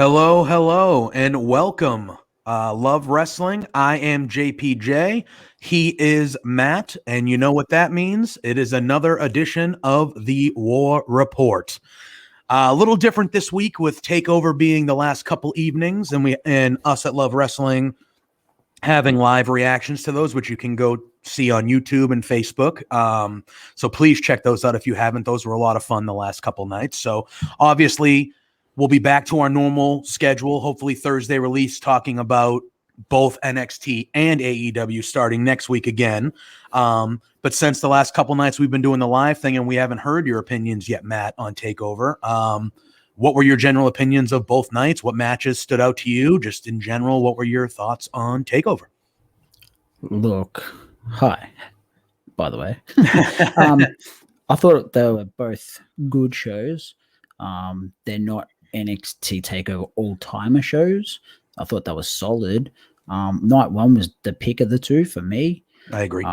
Hello, hello, and welcome. Love Wrestling. I am JPJ. He is Matt, and you know what that means? It is another edition of the War Report. A little different this week with TakeOver being the last couple evenings, and us at Love Wrestling having live reactions to those, which you can go see on YouTube and Facebook. So please check those out if you haven't. Those were a lot of fun the last couple nights. So obviously, we'll be back to our normal schedule, hopefully Thursday release, talking about both NXT and AEW starting next week again. But since the last couple nights we've been doing the live thing and we haven't heard your opinions yet, Matt, on TakeOver. What were your general opinions of both nights? What matches stood out to you? Just in general, what were your thoughts on TakeOver? Look, hi, by the way. I thought they were both good shows. They're not NXT TakeOver all-timer shows. I thought that was solid. Night one was the pick of the two for me. I agree.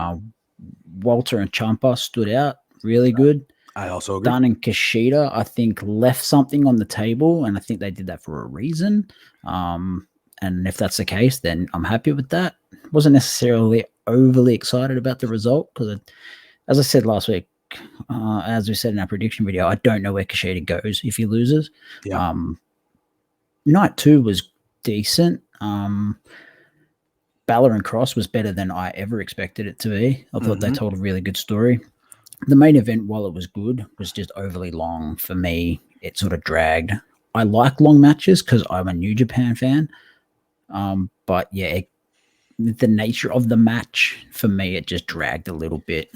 Walter and Ciampa stood out really good. I also agree. Dunn and Kushida, I think, left something on the table, and I think they did that for a reason. And if that's the case, then I'm happy with that. Wasn't necessarily overly excited about the result because, as I said last week, as we said in our prediction video, I don't know where Kushida goes if he loses. Yeah. Night two was decent. Balor and Cross was better than I ever expected it to be. I thought they told a really good story. The main event, while it was good, was just overly long for me. It sort of dragged. I like long matches because I'm a New Japan fan. But yeah, the nature of the match, for me, it just dragged a little bit.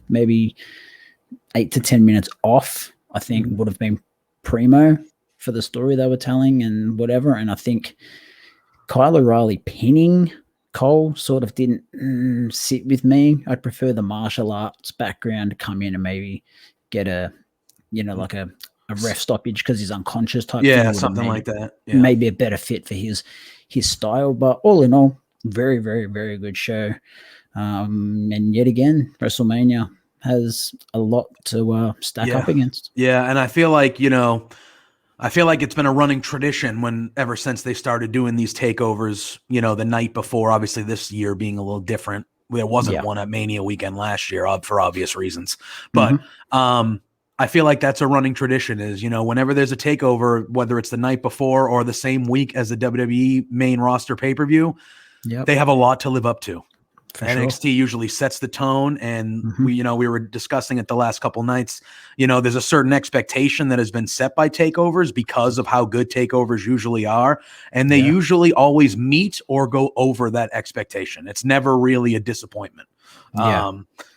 Maybe 8 to 10 minutes off, I think, would have been primo for the story they were telling and whatever. And I think Kyle O'Reilly pinning Cole sort of didn't sit with me. I'd prefer the martial arts background to come in and maybe get a ref stoppage because he's unconscious type yeah, thing. something like that. Yeah. Maybe a better fit for his style. But all in all, very, very, very good show. And yet again, WrestleMania has a lot to stack up against. Yeah, and I feel like, it's been a running tradition ever since they started doing these takeovers, the night before, obviously this year being a little different. There wasn't one at Mania weekend last year for obvious reasons. But I feel like that's a running tradition is, whenever there's a takeover, whether it's the night before or the same week as the WWE main roster pay-per-view, they have a lot to live up to. NXT usually sets the tone, and we were discussing it the last couple nights. There's a certain expectation that has been set by takeovers because of how good takeovers usually are, and they usually always meet or go over that expectation. It's never really a disappointment.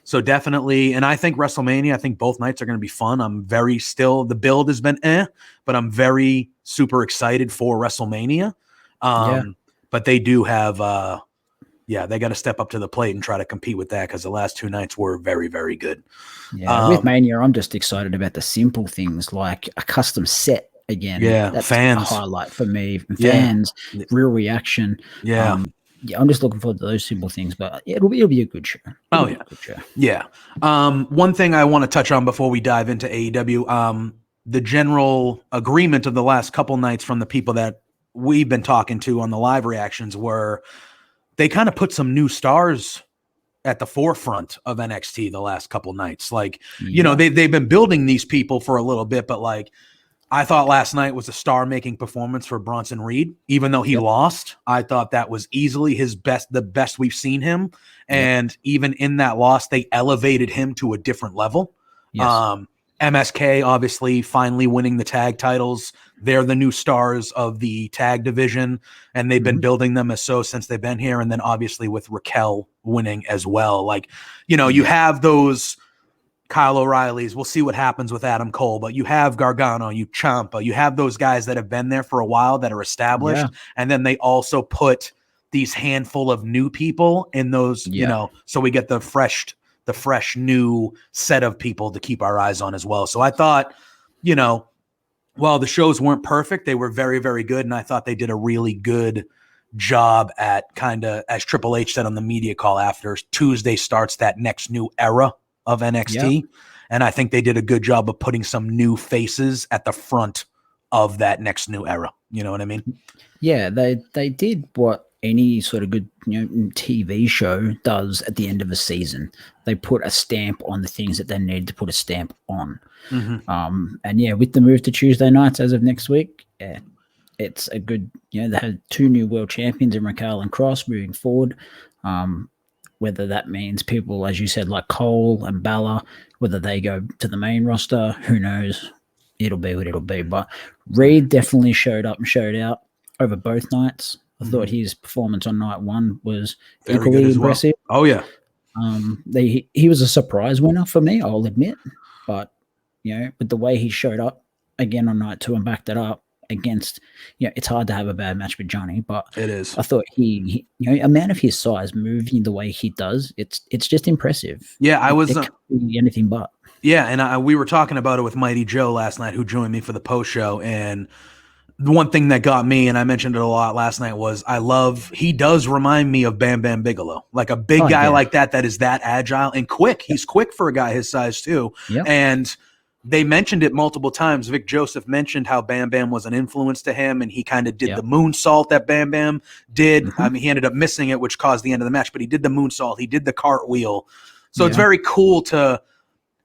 So definitely, and I think WrestleMania, I think both nights are going to be fun. The build has been but I'm very super excited for WrestleMania. But they do have they got to step up to the plate and try to compete with that because the last two nights were very, very good. Yeah, with Mania, I'm just excited about the simple things like a custom set again. Yeah, that's fans. a highlight for me. Fans, real reaction. I'm just looking forward to those simple things, but it'll be a good show. Yeah. One thing I want to touch on before we dive into AEW, the general agreement of the last couple nights from the people that we've been talking to on the live reactions were they kind of put some new stars at the forefront of NXT the last couple nights. Like, they've been building these people for a little bit, but like, I thought last night was a star-making performance for Bronson Reed. Even though he lost, I thought that was easily the best we've seen him. And even in that loss, they elevated him to a different level. MSK obviously finally winning the tag titles. They're the new stars of the tag division, and they've been building them since they've been here. And then obviously with Raquel winning as well. Like, you have those Kyle O'Reillys. We'll see what happens with Adam Cole, but you have Gargano, Ciampa, you have those guys that have been there for a while that are established. And then they also put these handful of new people in those, so we get the fresh new set of people to keep our eyes on as well. So I thought, while the shows weren't perfect, they were very, very good. And I thought they did a really good job at kind of, as Triple H said on the media call after, Tuesday starts that next new era of NXT. And I think they did a good job of putting some new faces at the front of that next new era. You know what I mean? Yeah, they did what any sort of good TV show does at the end of a season. They put a stamp on the things that they need to put a stamp on. And yeah, with the move to Tuesday nights as of next week, yeah, it's a good. They had 2 new world champions in Raquel and Cross moving forward. Whether that means people, as you said, like Cole and Balor, whether they go to the main roster, who knows? It'll be what it'll be. But Reed definitely showed up and showed out over both nights. I thought his performance on night 1 was Very equally good as impressive. Well. Oh yeah. He was a surprise winner for me, I'll admit. But with the way he showed up again on night 2 and backed it up against, it's hard to have a bad match with Johnny, but it is. I thought he a man of his size moving the way he does, it's just impressive. Yeah, it can't be anything but. Yeah, and we were talking about it with Mighty Joe last night, who joined me for the post show, and the one thing that got me, and I mentioned it a lot last night, was he does remind me of Bam Bam Bigelow, like a big guy like that is that agile and quick. He's quick for a guy his size too. Yep. And they mentioned it multiple times. Vic Joseph mentioned how Bam Bam was an influence to him, and he kind of did the moonsault that Bam Bam did. I mean, he ended up missing it, which caused the end of the match, but he did the moonsault. He did the cartwheel. So it's very cool to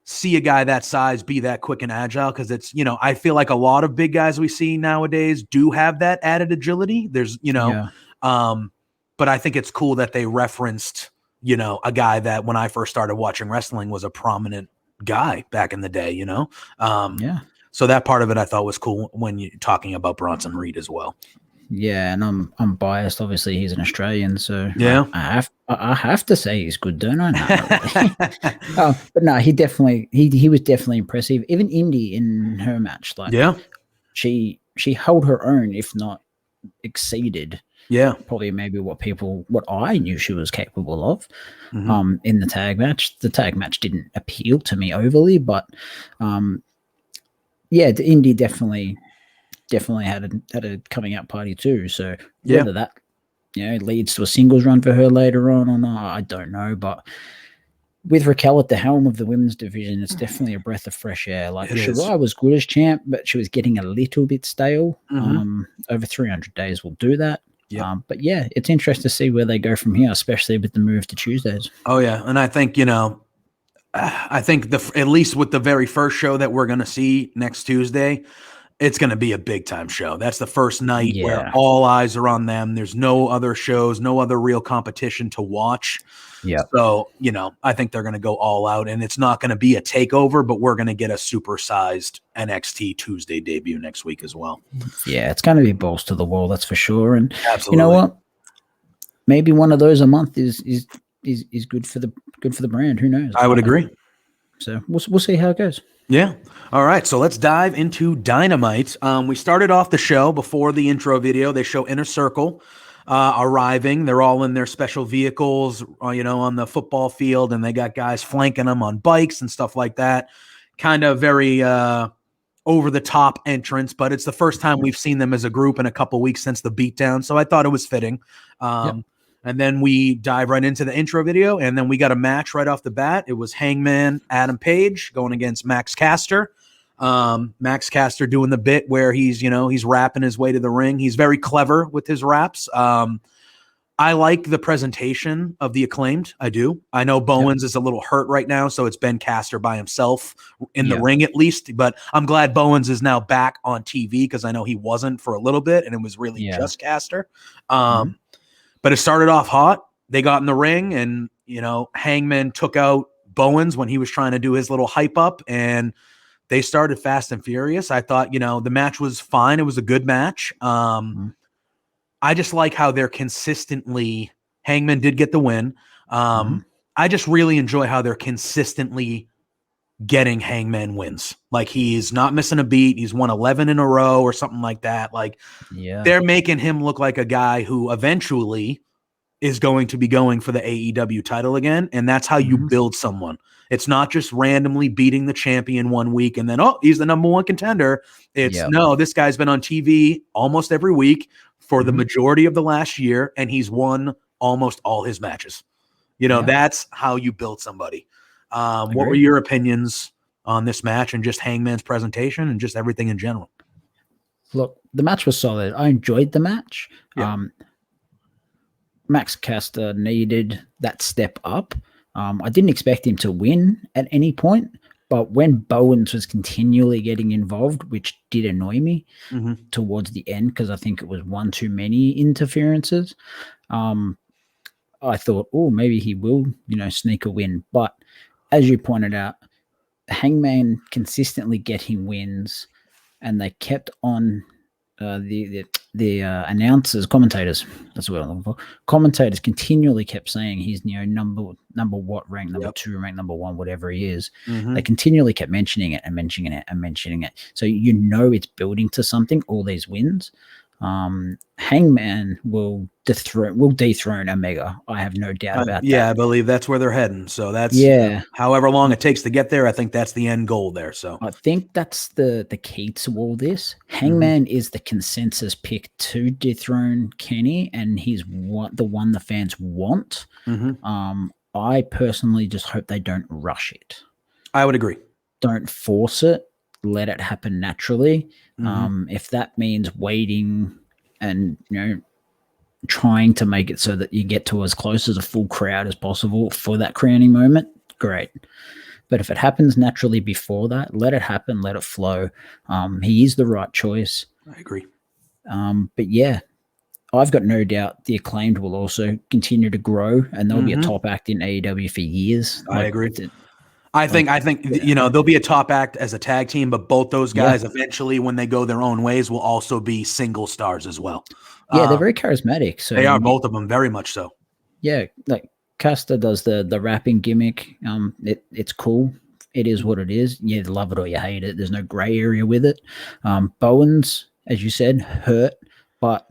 see a guy that size be that quick and agile, because it's, I feel like a lot of big guys we see nowadays do have that added agility. There's, but I think it's cool that they referenced, a guy that when I first started watching wrestling was a prominent guy back in the day, So that part of it I thought was cool when you're talking about Bronson Reed as well. Yeah, and I'm biased. Obviously, he's an Australian, so yeah, I have to say he's good, don't I? No, really. But no, he was definitely impressive. Even Indy in her match, she held her own, if not exceeded. Yeah, probably maybe what I knew she was capable of. In the tag match, didn't appeal to me overly, but the Indy definitely had a coming out party too. So whether that leads to a singles run for her later on or not, I don't know. But with Raquel at the helm of the women's division, it's definitely a breath of fresh air. Like Shirai was good as champ, but she was getting a little bit stale. Over 300 days will do that. But yeah, it's interesting to see where they go from here, especially with the move to Tuesdays. Oh yeah, and I think at least with the very first show that we're going to see next Tuesday, it's going to be a big time show. That's the first night where all eyes are on them. There's no other shows, no other real competition to watch. Yeah. So, I think they're going to go all out, and it's not going to be a takeover, but we're going to get a supersized NXT Tuesday debut next week as well. Yeah, it's going to be balls to the wall, that's for sure. And absolutely, you know what? Maybe one of those a month is good for the brand. Who knows? I would agree. So we'll see how it goes. Yeah. All right. So let's dive into Dynamite. We started off the show before the intro video. They show Inner Circle arriving. They're all in their special vehicles, on the football field, and they got guys flanking them on bikes and stuff like that. Kind of very over the top entrance, but it's the first time we've seen them as a group in a couple weeks since the beatdown. So I thought it was fitting. And then we dive right into the intro video, and then we got a match right off the bat. It was Hangman Adam Page going against Max Caster. Max Caster doing the bit where he's rapping his way to the ring. He's very clever with his raps. I like the presentation of the Acclaimed. I do. I know Bowens is a little hurt right now, so it's Ben Caster by himself in the ring at least. But I'm glad Bowens is now back on TV, because I know he wasn't for a little bit, and it was really just Caster. But it started off hot. They got in the ring, and, Hangman took out Bowens when he was trying to do his little hype up, and they started fast and furious. I thought, the match was fine. It was a good match. I just like how they're consistently – Hangman did get the win. I just really enjoy how they're consistently getting Hangman wins. Like, he's not missing a beat. He's won 11 in a row or something like that. Like, they're making him look like a guy who eventually is going to be going for the AEW title again, and that's how you build someone. It's not just randomly beating the champion one week and then, he's the number one contender. It's no, this guy's been on TV almost every week for the majority of the last year, and he's won almost all his matches. That's how you build somebody. What were your opinions on this match and just Hangman's presentation and just everything in general? Look, the match was solid. I enjoyed the match. Yeah. Max Caster needed that step up. I didn't expect him to win at any point, but when Bowens was continually getting involved, which did annoy me towards the end because I think it was one too many interferences, I thought, oh, maybe he will, sneak a win. But as you pointed out, Hangman consistently get him wins, and they kept on the announcers, commentators. That's what I'm looking for. Commentators continually kept saying he's number what rank, number 2 rank, number 1, whatever he is. They continually kept mentioning it and mentioning it and mentioning it. So it's building to something. All these wins. Hangman will dethrone Omega. I have no doubt about that. Yeah, I believe that's where they're heading. So that's however long it takes to get there. I think that's the end goal there. So I think that's the key to all this. Hangman is the consensus pick to dethrone Kenny, and he's the one the fans want. I personally just hope they don't rush it. I would agree. Don't force it. Let it happen naturally. If that means waiting and trying to make it so that you get to as close as a full crowd as possible for that crowning moment, great. But if it happens naturally before that, let it happen, let it flow. He is the right choice. I agree. But yeah, I've got no doubt the Acclaimed will also continue to grow, and they'll be a top act in AEW for years. I agree. I think they'll be a top act as a tag team, but both those guys eventually, when they go their own ways, will also be single stars as well. Yeah, they're very charismatic. So they are, both of them, very much so. Yeah, like Caster does the rapping gimmick. It's cool. It is what it is. You either love it or you hate it. There's no gray area with it. Bowens, as you said, hurt, but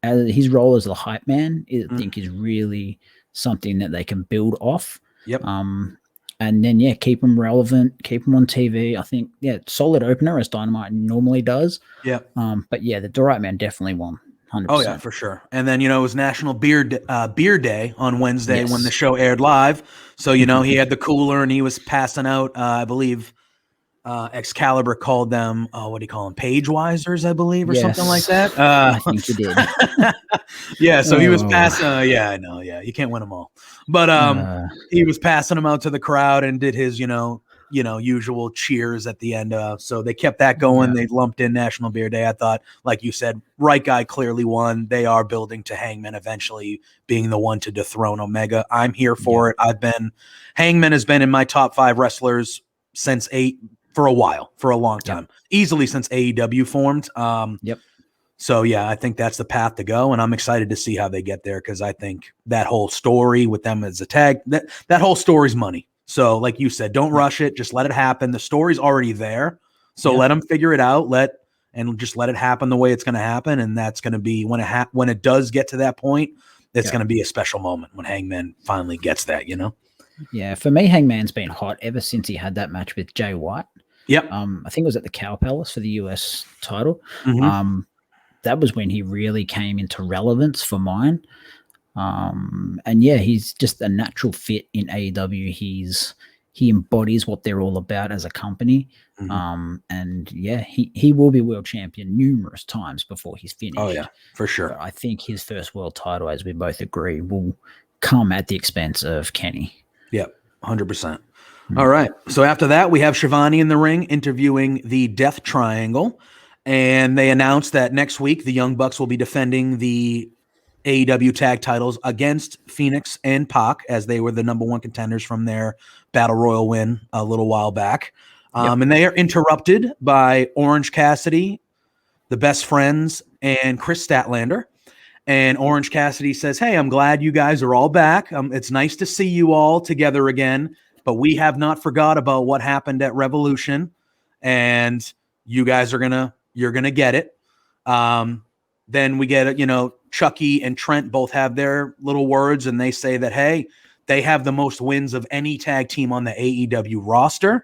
his role as the hype man, I think, is really something that they can build off. Yep. And then, keep them relevant, keep them on TV. I think, solid opener as Dynamite normally does. Yeah. But the Dynamite man definitely won. 100%. Oh, yeah, for sure. And then, it was National Beer Day on Wednesday when the show aired live. So, he had the cooler and he was passing out, I believe, Excalibur called them, what do you call them? Page-wisers, I believe, or something like that. I think he did. So he was passing. I know. Yeah, you can't win them all. But he was passing them out to the crowd and did his, usual cheers at the end. So they kept that going. Yeah. They lumped in National Beer Day. I thought, like you said, right guy clearly won. They are building to Hangman eventually being the one to dethrone Omega. I'm here for it. Hangman has been in my top 5 wrestlers since for a while, for a long time, easily since AEW formed. So I think that's the path to go, and I'm excited to see how they get there because I think that whole story with them as a tag, that whole story's money. So, like you said, don't rush it. Just let it happen. The story's already there, so let them figure it out. Just let it happen the way it's going to happen, and that's going to be when it does get to that point. It's going to be a special moment when Hangman finally gets that. Yeah, for me, Hangman's been hot ever since he had that match with Jay White. Yep. I think it was at the Cow Palace for the US title. That was when he really came into relevance for mine. And he's just a natural fit in AEW. He embodies what they're all about as a company. And he will be world champion numerous times before he's finished. Oh yeah, for sure. But I think his first world title, as we both agree, will come at the expense of Kenny. Yep, 100%. All right. So after that, we have Shivani in the ring interviewing the Death Triangle. And they announced that next week, the Young Bucks will be defending the AEW tag titles against Phoenix and Pac, as they were the number 1 contenders from their Battle Royal win a little while back. And they are interrupted by Orange Cassidy, the Best Friends, and Chris Statlander. And Orange Cassidy says, "Hey, I'm glad you guys are all back. It's nice to see you all together again, but we have not forgot about what happened at Revolution, and you guys you're gonna get it." Then we get Chucky and Trent both have their little words, and they say that, hey, they have the most wins of any tag team on the AEW roster.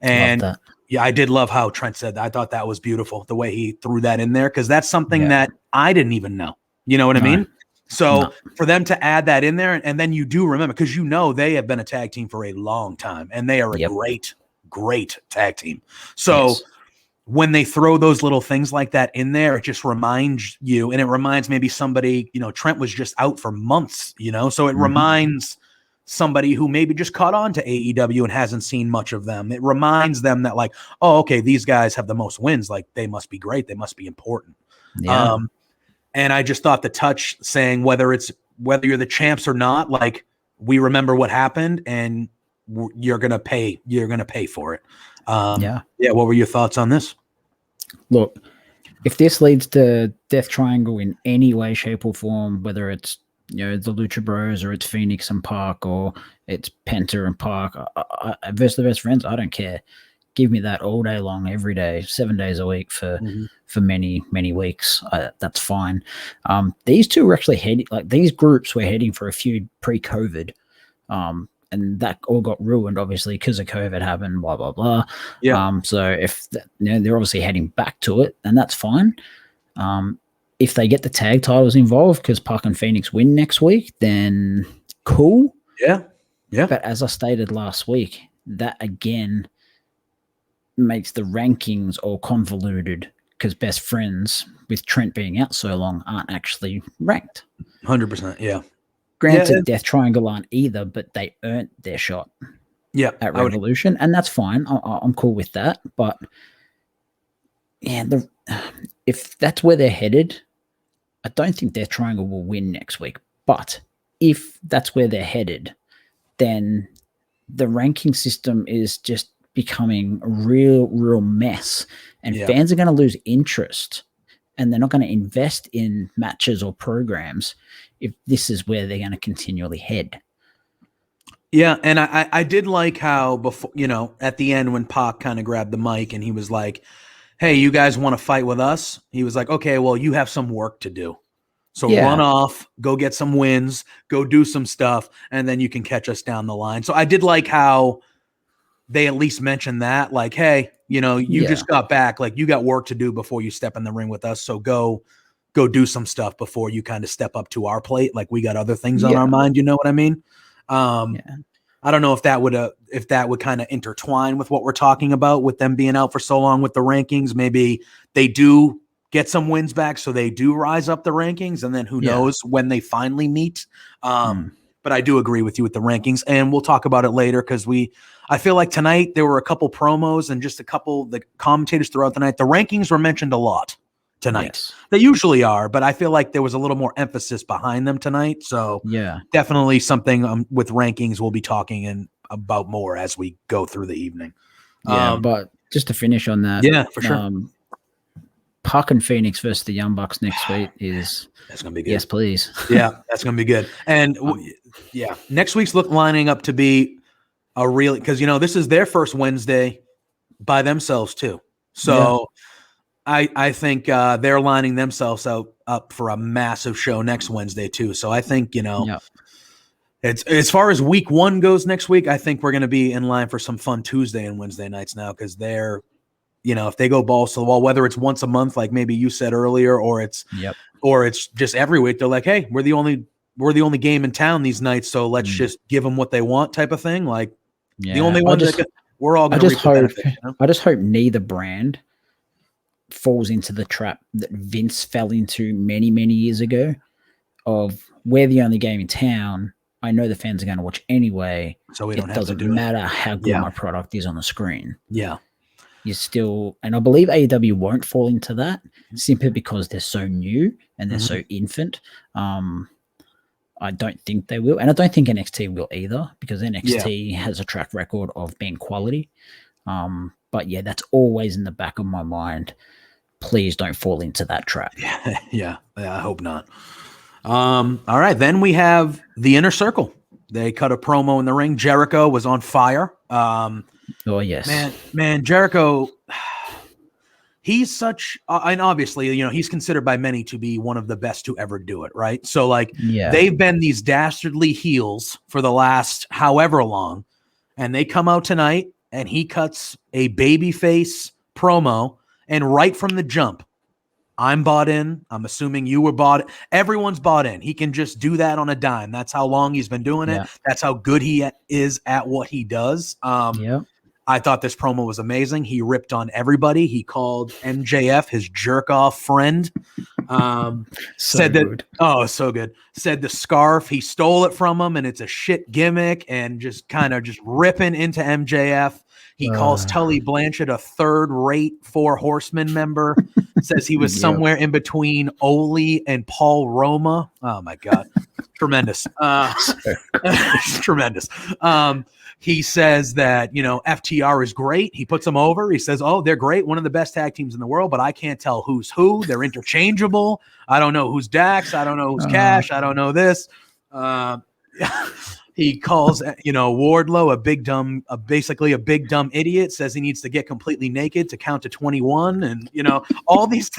And I did love how Trent said that. I thought that was beautiful, the way he threw that in there, because that's something that I didn't even know. You know what I mean? So for them to add that in there, and then you do remember, because they have been a tag team for a long time, and they are a great, great tag team. So when they throw those little things like that in there, it just reminds you, and it reminds maybe somebody, Trent was just out for months, so it reminds somebody who maybe just caught on to AEW and hasn't seen much of them. It reminds them that like, oh, okay, these guys have the most wins. Like they must be great. They must be important. Yeah. And I just thought the touch saying whether you're the champs or not, like we remember what happened and you're going to pay for it. Yeah. What were your thoughts on this? Look, if this leads to Death Triangle in any way, shape, or form, whether it's the Lucha Bros or it's Phoenix and Park or it's Penta and Park versus the Best Friends, I don't care. Give me that all day long, every day, 7 days a week for many, many weeks. That's fine. These two were actually heading, like these groups were heading for a feud pre-COVID. And that all got ruined, obviously, because of COVID happened, blah, blah, blah. Yeah. So if they're obviously heading back to it, and that's fine. If they get the tag titles involved because Park and Phoenix win next week, then cool. Yeah. But as I stated last week, that again makes the rankings all convoluted because Best Friends, with Trent being out so long, aren't actually ranked. 100%. Yeah. Granted, Death Triangle aren't either, but they earned their shot. Yeah, at Revolution, and that's fine. I'm cool with that. But yeah, if that's where they're headed, I don't think Death Triangle will win next week. But if that's where they're headed, then the ranking system is just becoming a real mess, and fans are going to lose interest, and they're not going to invest in matches or programs if this is where they're going to continually head. Yeah, and I did like how before, at the end when Pac kind of grabbed the mic and he was like, hey, you guys want to fight with us? He was like, okay, well, you have some work to do. So run off, go get some wins, go do some stuff, and then you can catch us down the line. So I did like how they at least mentioned that, like, hey, you just got back, like you got work to do before you step in the ring with us. So go do some stuff before you kind of step up to our plate. Like we got other things on our mind. You know what I mean? I don't know if that would kind of intertwine with what we're talking about with them being out for so long with the rankings. Maybe they do get some wins back, so they do rise up the rankings, and then who knows when they finally meet. But I do agree with you with the rankings, and we'll talk about it later because I feel like tonight there were a couple promos and just a couple the commentators throughout the night. The rankings were mentioned a lot tonight. Yes. They usually are, but I feel like there was a little more emphasis behind them tonight. So definitely something with rankings we'll be talking about more as we go through the evening. But just to finish on that, for sure. Park and Phoenix versus the Young Bucks next week that's gonna be good. Yes, please. That's gonna be good. And next week's lining up to be a really because this is their first Wednesday by themselves too. So I think they're lining themselves up for a massive show next Wednesday too. So I think it's as far as week one goes next week. I think we're going to be in line for some fun Tuesday and Wednesday nights now because they're, if they go balls to the wall, whether it's once a month like maybe you said earlier, or it's just every week. They're like, hey, we're the only game in town these nights, so let's just give them what they want, type of thing. Like the only one we're all going to reap the benefit. I just hope neither brand falls into the trap that Vince fell into many, many years ago of we're the only game in town. I know the fans are going to watch anyway. So it doesn't matter how good my product is on the screen. Yeah. You still, and I believe AEW won't fall into that simply because they're so new and they're so infant. I don't think they will. And I don't think NXT will either because NXT has a track record of being quality. But that's always in the back of my mind. Please don't fall into that trap. Yeah, I hope not. All right, then we have the Inner Circle. They cut a promo in the ring. Jericho was on fire. Oh yes, man, Jericho. He's such, and obviously, he's considered by many to be one of the best to ever do it, right? So, they've been these dastardly heels for the last however long, and they come out tonight, and he cuts a babyface promo, and right from the jump, I'm bought in. I'm assuming you were bought in. Everyone's bought in. He can just do that on a dime. That's how long he's been doing it. That's how good he is at what he does. I thought this promo was amazing. He ripped on everybody. He called MJF his jerk off friend. Said that, rude. oh, so good. Said the scarf, he stole it from him and it's a shit gimmick, and just kind of just ripping into MJF. He calls Tully Blanchard a third-rate Four Horsemen member. Says he was somewhere in between Ole and Paul Roma. Oh my God. Tremendous. Tremendous. He says that, FTR is great. He puts them over. He says, oh, they're great. One of the best tag teams in the world, but I can't tell who's who. They're interchangeable. I don't know who's Dax. I don't know who's Cash. I don't know this. He calls, Wardlow basically a big dumb idiot. Says he needs to get completely naked to count to 21, and all these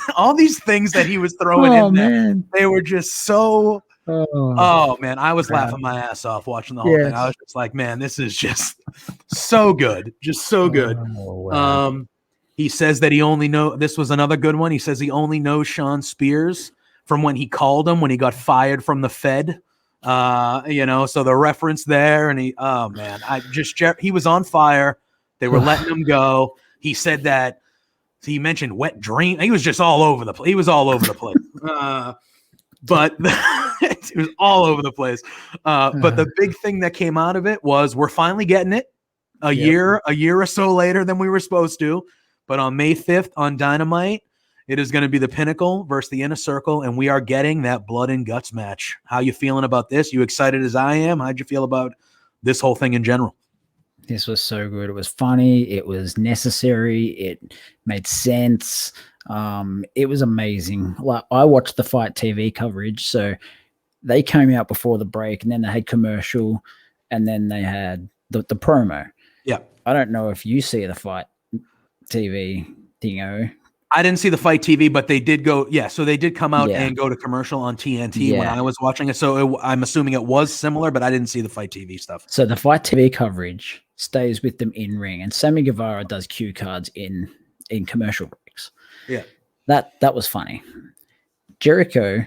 things that he was throwing in there. They were just so. Oh man, I was laughing my ass off watching the whole thing. I was just like, man, this is just so good, just so good. Wow. He says that this was another good one. He says he only knows Sean Spears from when he called him when he got fired from the Fed. So the reference there, and he was on fire. They were letting him go. He said that he mentioned wet dream. He was just all over the place. He was all over the place. But it was all over the place. But the big thing that came out of it was we're finally getting it a year or so later than we were supposed to. But on May 5th on Dynamite, it is going to be the Pinnacle versus the Inner Circle, and we are getting that blood and guts match. How you feeling about this? You excited as I am? How'd you feel about this whole thing in general? This was so good. It was funny. It was necessary. It made sense. It was amazing. Like, I watched the Fight TV coverage, so they came out before the break, and then they had commercial, and then they had the promo. Yeah. I don't know if you see the Fight TV thingo. I didn't see the Fight TV, but they did go. Yeah, so they did come out and go to commercial on TNT when I was watching it. So I'm assuming it was similar, but I didn't see the Fight TV stuff. So the Fight TV coverage stays with them in ring, and Sammy Guevara does cue cards in commercial breaks. Yeah, that was funny. Jericho,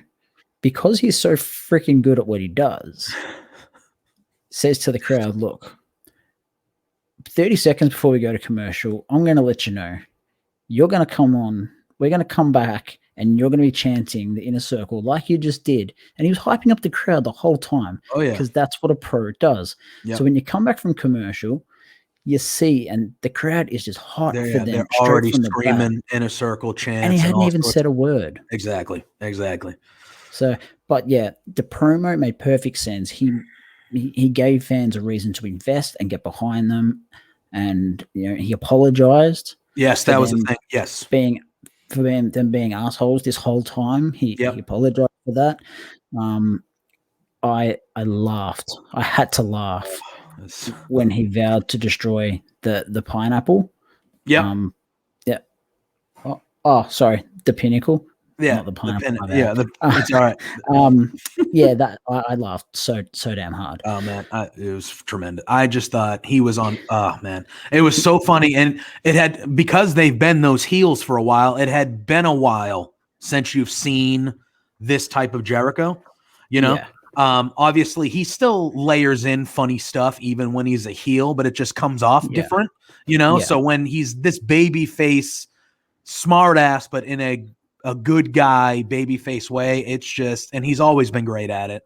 because he's so freaking good at what he does, says to the crowd, "Look, 30 seconds before we go to commercial, I'm going to let you know. You're going to come on, we're going to come back, and you're going to be chanting the Inner Circle like you just did." And he was hyping up the crowd the whole time. Oh, yeah. Because that's what a pro does. Yep. So when you come back from commercial, you see, and the crowd is just hot for them. They're already screaming Inner Circle chants. And he hadn't even said a word. Exactly. So, but yeah, the promo made perfect sense. He gave fans a reason to invest and get behind them. And, he apologized. Yes, that was the thing. Yes. Them being assholes this whole time. He apologized for that. I laughed. I had to laugh when he vowed to destroy the pineapple. Yeah. Sorry, the Pinnacle. Yeah, not the pineapple. It's all right. That I laughed so damn hard. Oh man, it was tremendous. I just thought he was on. Oh man, it was so funny, and it had, because they've been those heels for a while. It had been a while since you've seen this type of Jericho. Obviously he still layers in funny stuff even when he's a heel, but it just comes off different. So when he's this baby face, smart ass, but in a good guy babyface way, it's just, and he's always been great at it.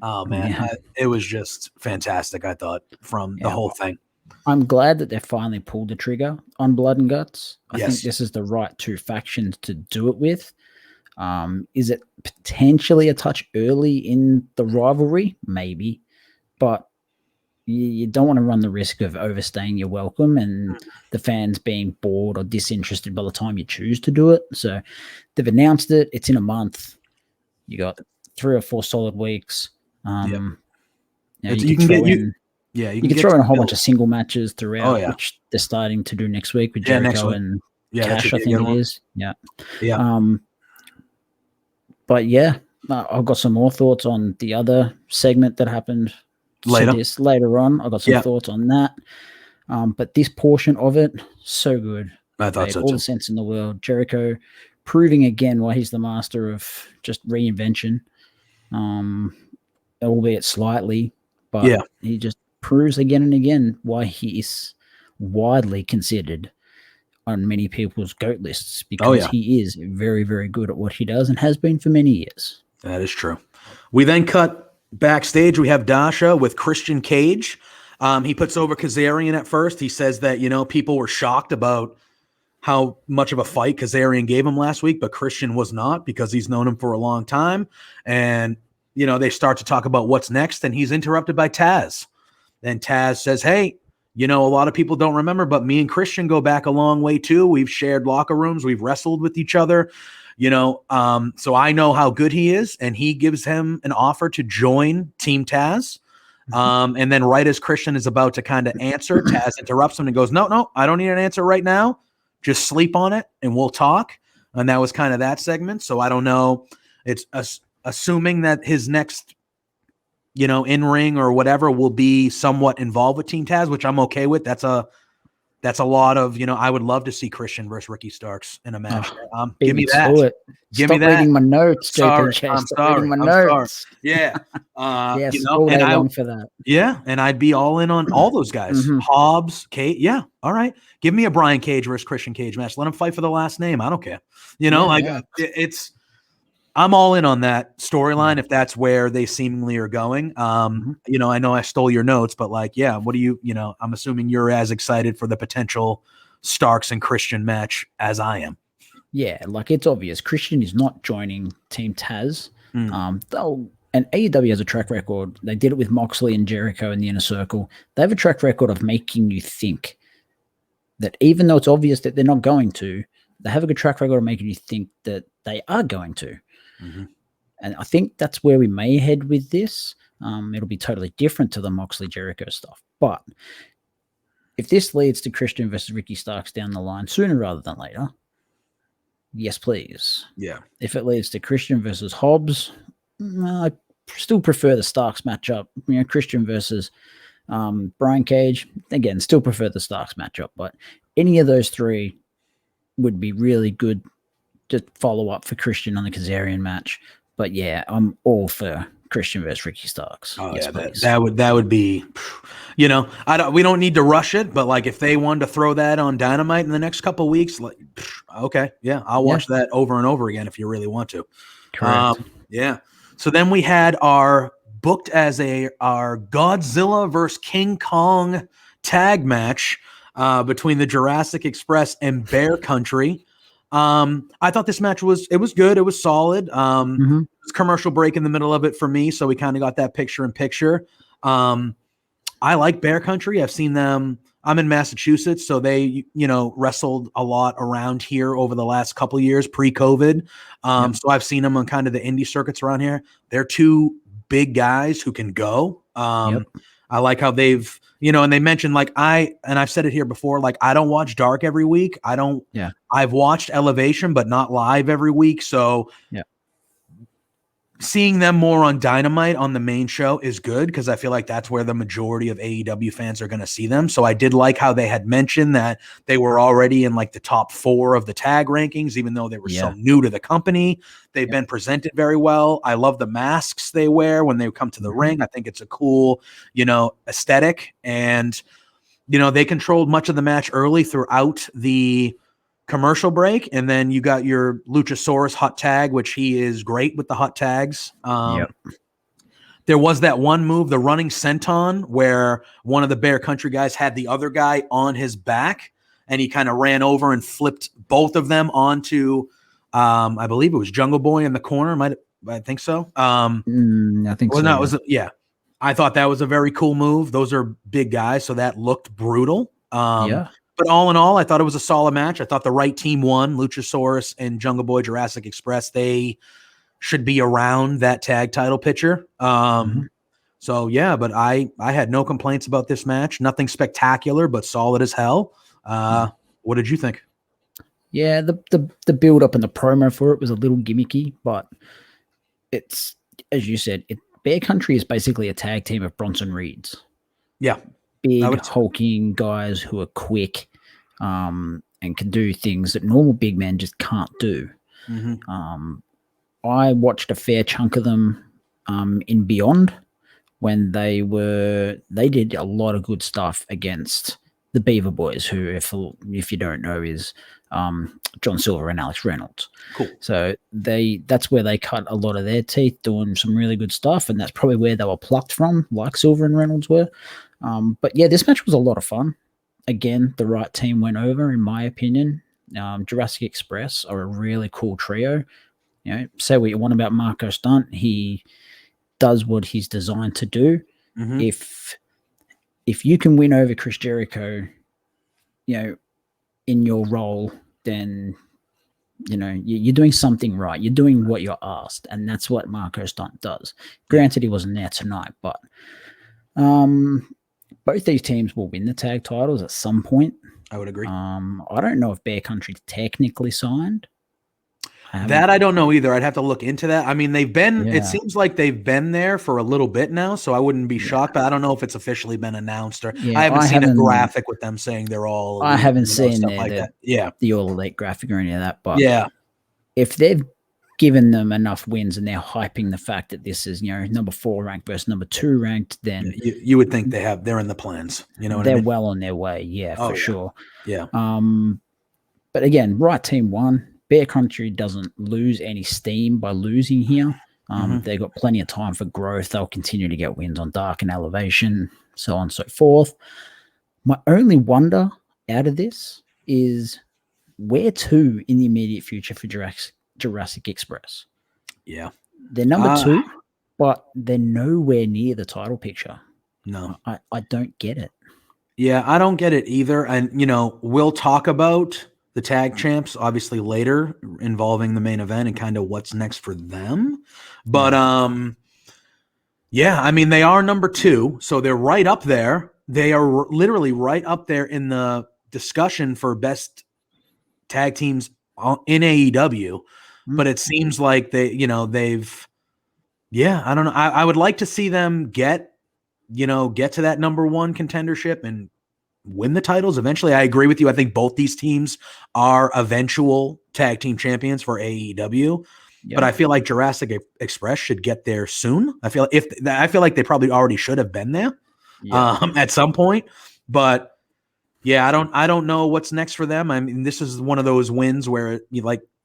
Oh man, it was just fantastic. I thought from the whole thing. I'm glad that they finally pulled the trigger on Blood and Guts. I think this is the right two factions to do it with. Is it potentially a touch early in the rivalry? Maybe, but you don't want to run the risk of overstaying your welcome and the fans being bored or disinterested by the time you choose to do it. So they've announced it. It's in a month. You got 3 or 4 solid weeks. You can throw in a whole bunch of single matches throughout, which they're starting to do next week with Jericho and Cash, I think it is. But I've got some more thoughts on the other segment that happened later on. I've got some thoughts on that. But this portion of it, so good. I thought so all too. The sense in the world. Jericho proving again why he's the master of just reinvention, albeit slightly. But he just proves again and again why he is widely considered on many people's GOAT lists because he is very, very good at what he does and has been for many years. That is true. We then cut backstage. We have Dasha with Christian Cage. He puts over Kazarian at first. He says that, people were shocked about how much of a fight Kazarian gave him last week, but Christian was not because he's known him for a long time. And, they start to talk about what's next, and he's interrupted by Taz. And Taz says, hey, a lot of people don't remember, but me and Christian go back a long way too. We've shared locker rooms. We've wrestled with each other, so I know how good he is. And he gives him an offer to join Team Taz. And then right as Christian is about to kind of answer, Taz interrupts him and goes, no, I don't need an answer right now. Just sleep on it and we'll talk. And that was kind of that segment. So I don't know. It's assuming that his next, in ring or whatever will be somewhat involved with Team Taz, which I'm okay with. That's a lot of, I would love to see Christian versus Ricky Starks in a match. Give me that. Give me that. Stop reading my notes, JPJ. I'm sorry. Reading my notes. Yeah. Yes, all day long for that. Yeah, and I'd be all in on all those guys. Hobbs, Cage. Yeah, all right. Give me a Brian Cage versus Christian Cage match. Let him fight for the last name. I don't care. It's I'm all in on that storyline if that's where they seemingly are going. I know I stole your notes, but what do you, I'm assuming you're as excited for the potential Starks and Christian match as I am. Yeah, it's obvious. Christian is not joining Team Taz. And AEW has a track record. They did it with Moxley and Jericho in the Inner Circle. They have a track record of making you think that even though it's obvious that they're not going to, they have a good track record of making you think that they are going to. And I think that's where we may head with this. It'll be totally different to the Moxley Jericho stuff. But if this leads to Christian versus Ricky Starks down the line sooner rather than later, yes, please. Yeah. If it leads to Christian versus Hobbs, I still prefer the Starks matchup. Christian versus Brian Cage, again, still prefer the Starks matchup. But any of those three would be really good to follow up for Christian on the Kazarian match. But yeah, I'm all for Christian versus Ricky Starks. Oh, yes, yeah, that would be, we don't need to rush it, but if they wanted to throw that on Dynamite in the next couple of weeks, okay, yeah, I'll watch that over and over again if you really want to. Correct. Yeah. So then we had our booked as our Godzilla versus King Kong tag match between the Jurassic Express and Bear Country. I thought this match was good. It was solid. It was a commercial break in the middle of it for me. So we kind of got that picture in picture. I like Bear Country. I've seen them. I'm in Massachusetts, so they, wrestled a lot around here over the last couple of years pre-COVID. So I've seen them on kind of the indie circuits around here. They're two big guys who can go. I like how they've, and they mentioned I've said it here before, I don't watch Dark every week. I've watched Elevation, but not live every week. So seeing them more on Dynamite on the main show is good because I feel like that's where the majority of AEW fans are going to see them. So I did like how they had mentioned that they were already in the top 4 of the tag rankings, even though they were so new to the company. They've been presented very well. I love the masks they wear when they come to the ring. I think it's a cool, aesthetic. And, they controlled much of the match early throughout the commercial break, and then you got your Luchasaurus hot tag, which he is great with the hot tags. There was that one move, the running senton, where one of the Bear Country guys had the other guy on his back, and he kind of ran over and flipped both of them onto, I believe it was Jungle Boy in the corner. I think so. I think so. No, it was, I thought that was a very cool move. Those are big guys, so that looked brutal. But all in all, I thought it was a solid match. I thought the right team won. Luchasaurus and Jungle Boy Jurassic Express, they should be around that tag title picture. So, yeah, but I had no complaints about this match. Nothing spectacular, but solid as hell. What did you think? Yeah, the build-up and the promo for it was a little gimmicky, but it's, as you said, Bear Country is basically a tag team of Bronson Reeds. Yeah. Big, hulking guys who are quick and can do things that normal big men just can't do. I watched a fair chunk of them in Beyond when they did a lot of good stuff against the Beaver Boys, who, if you don't know, is John Silver and Alex Reynolds. Cool. So that's where they cut a lot of their teeth, doing some really good stuff, and that's probably where they were plucked from, like Silver and Reynolds were. But yeah, this match was a lot of fun. Again, the right team went over, in my opinion. Jurassic Express are a really cool trio. You know, say what you want about Marco Stunt, he does what he's designed to do. Mm-hmm. If you can win over Chris Jericho, you know, in your role, then you know you're doing something right. You're doing what you're asked, and that's what Marco Stunt does. Granted, he wasn't there tonight, but both these teams will win the tag titles at some point. I would agree. I don't know if Bear Country technically signed. That I don't know either. I'd have to look into that. I mean, they've been, Yeah. it seems like they've been there for a little bit now, so I wouldn't be shocked, but I don't know if it's officially been announced or Yeah, I haven't seen a graphic with them saying they're all elite, I haven't you know, seen stuff like that. Yeah. the All Elite graphic or any of that, but Yeah. if they've given them enough wins and they're hyping the fact that this is, you know, number 4 ranked versus number 2 ranked, then You would think they're in the plans. You know what they're I mean? well on their way. Yeah, for sure. Yeah. But again, right team won. Bear Country doesn't lose any steam by losing here. They've got plenty of time for growth. They'll continue to get wins on Dark and Elevation, so on and so forth. My only wonder out of this is where to in the immediate future for Jurassic Express. Yeah. They're number 2, but they're nowhere near the title picture. No. I don't get it. Yeah, I don't get it either. And, you know, we'll talk about the tag champs obviously later involving the main event and kind of what's next for them. But, yeah, I mean, they are number 2, so they're right up there. They are literally right up there in the discussion for best tag teams in AEW. But it seems like I don't know. I would like to see them get to that number 1 contendership and win the titles eventually. I agree with you. I think both these teams are eventual tag team champions for AEW. Yep. But I feel like Jurassic Express should get there soon. I feel like they probably already should have been there at some point. But yeah, I don't know what's next for them. I mean, this is one of those wins where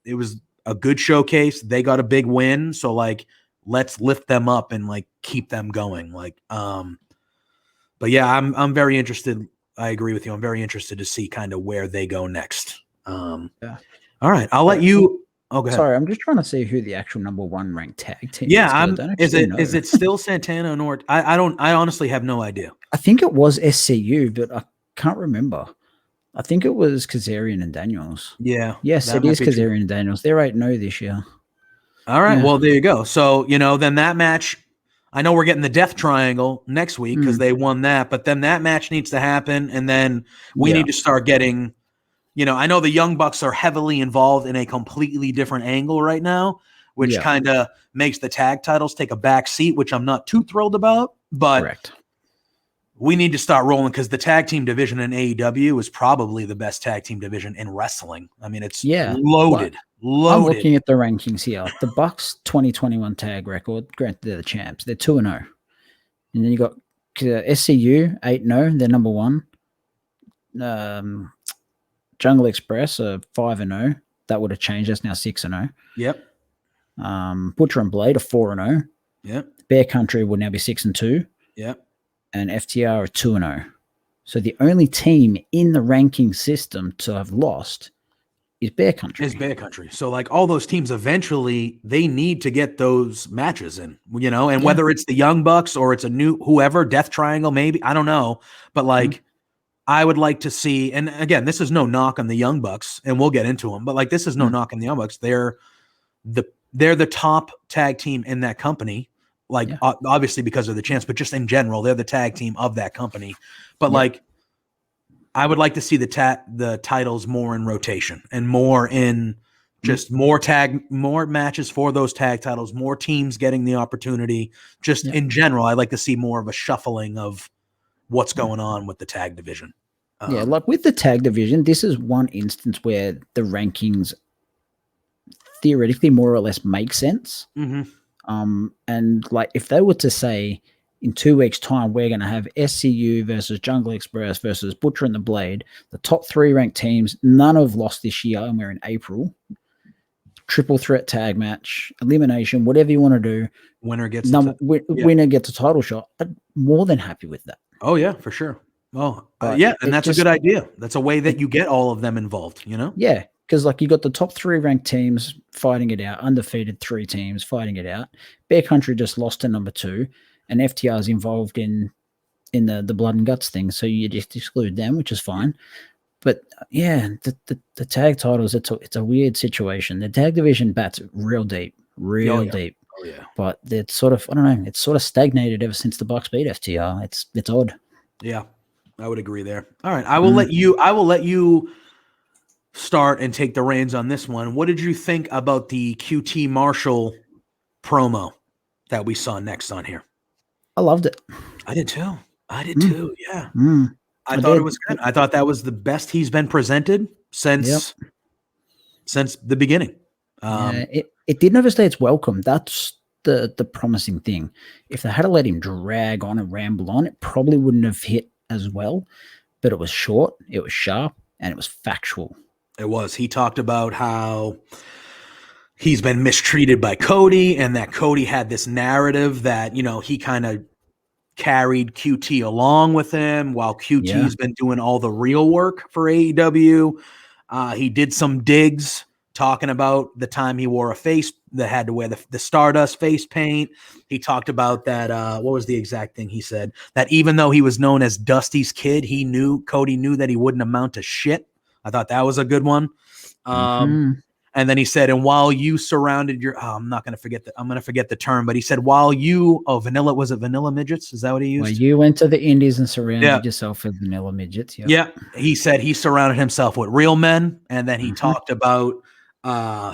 it was a good showcase. They got a big win, so like let's lift them up and like keep them going. But yeah, I'm very interested. I agree with you. I'm very interested to see kind of where they go next. All right, I'll let you. Oh, go ahead. Sorry, I'm just trying to see who the actual number 1 ranked tag team is. Is it still Santana and Ortiz? I honestly have no idea. I think it was SCU, but I can't remember. I think it was Kazarian and Daniels. Yeah. Yes, it is Kazarian and Daniels. They're 8-0 this year. All right. Yeah. Well, there you go. So, then that match, I know we're getting the Death Triangle next week because they won that, but then that match needs to happen. And then we need to start getting, I know the Young Bucks are heavily involved in a completely different angle right now, which kind of makes the tag titles take a back seat, which I'm not too thrilled about. But correct. We need to start rolling because the tag team division in AEW is probably the best tag team division in wrestling. I mean, it's loaded. I'm looking at the rankings here. The Bucks 2021 tag record, granted they're the champs. They're 2-0. And then you got SCU 8-0. They're number 1. Jungle Express 5-0. That would have changed. That's now 6-0. Yep. Butcher and Blade are 4-0. Yep. Bear Country will now be 6-2. Yep. And FTR are 2-0. So the only team in the ranking system to have lost is Bear Country. So like all those teams eventually they need to get those matches in, and whether it's the Young Bucks or it's a new whoever, Death Triangle, maybe, I don't know. But like I would like to see, and again, this is no knock on the Young Bucks, and we'll get into them, but like this is no knock on the Young Bucks. They're the top tag team in that company. Like obviously because of the chance, but just in general, they're the tag team of that company. But like, I would like to see the titles more in rotation and more in just more matches for those tag titles, more teams getting the opportunity. Just in general, I'd like to see more of a shuffling of what's going on with the tag division. Like with the tag division, this is one instance where the rankings theoretically more or less make sense. Mm-hmm. And like if they were to say in 2 weeks' time, we're going to have SCU versus Jungle Express versus Butcher and the Blade, the top 3 ranked teams. None have lost this year, and we're in April. Triple threat tag match, elimination, whatever you want to do. Winner gets winner gets a title shot. I'm more than happy with that. Oh yeah, for sure. Well, yeah, and that's a good idea. That's a way that you get all of them involved, you know? Yeah, because like you got the top 3 ranked teams fighting it out, undefeated 3 teams fighting it out. Bear Country just lost to number 2, and FTR is involved in the blood and guts thing, so you just exclude them, which is fine. But yeah, the tag titles, it's a weird situation. The tag division bats real deep. Deep. Oh yeah. But it's sort of, I don't know, it's sort of stagnated ever since the Bucks beat FTR. It's odd. Yeah, I would agree there. All right, I will let you start and take the reins on this one. What did you think about the QT Marshall promo that we saw next on here? I loved it. I did too. Yeah. I thought it was good. I thought that was the best he's been presented since the beginning. It didn't overstay its welcome. That's the promising thing. If they had to let him drag on and ramble on, it probably wouldn't have hit as well. But it was short, it was sharp, and it was factual. It was. He talked about how he's been mistreated by Cody, and that Cody had this narrative that, you know, he kind of carried QT along with him while QT's been doing all the real work for AEW. He did some digs talking about the time he wore a face that had to wear the Stardust face paint. He talked about that. What was the exact thing he said? That even though he was known as Dusty's kid, Cody knew that he wouldn't amount to shit. I thought that was a good one. And then he said, and while you surrounded I'm going to forget the term, but he said, while you, was it vanilla midgets? Is that what he used? Well, you went to the Indies and surrounded yourself with vanilla midgets. Yep. Yeah. He said he surrounded himself with real men. And then he talked about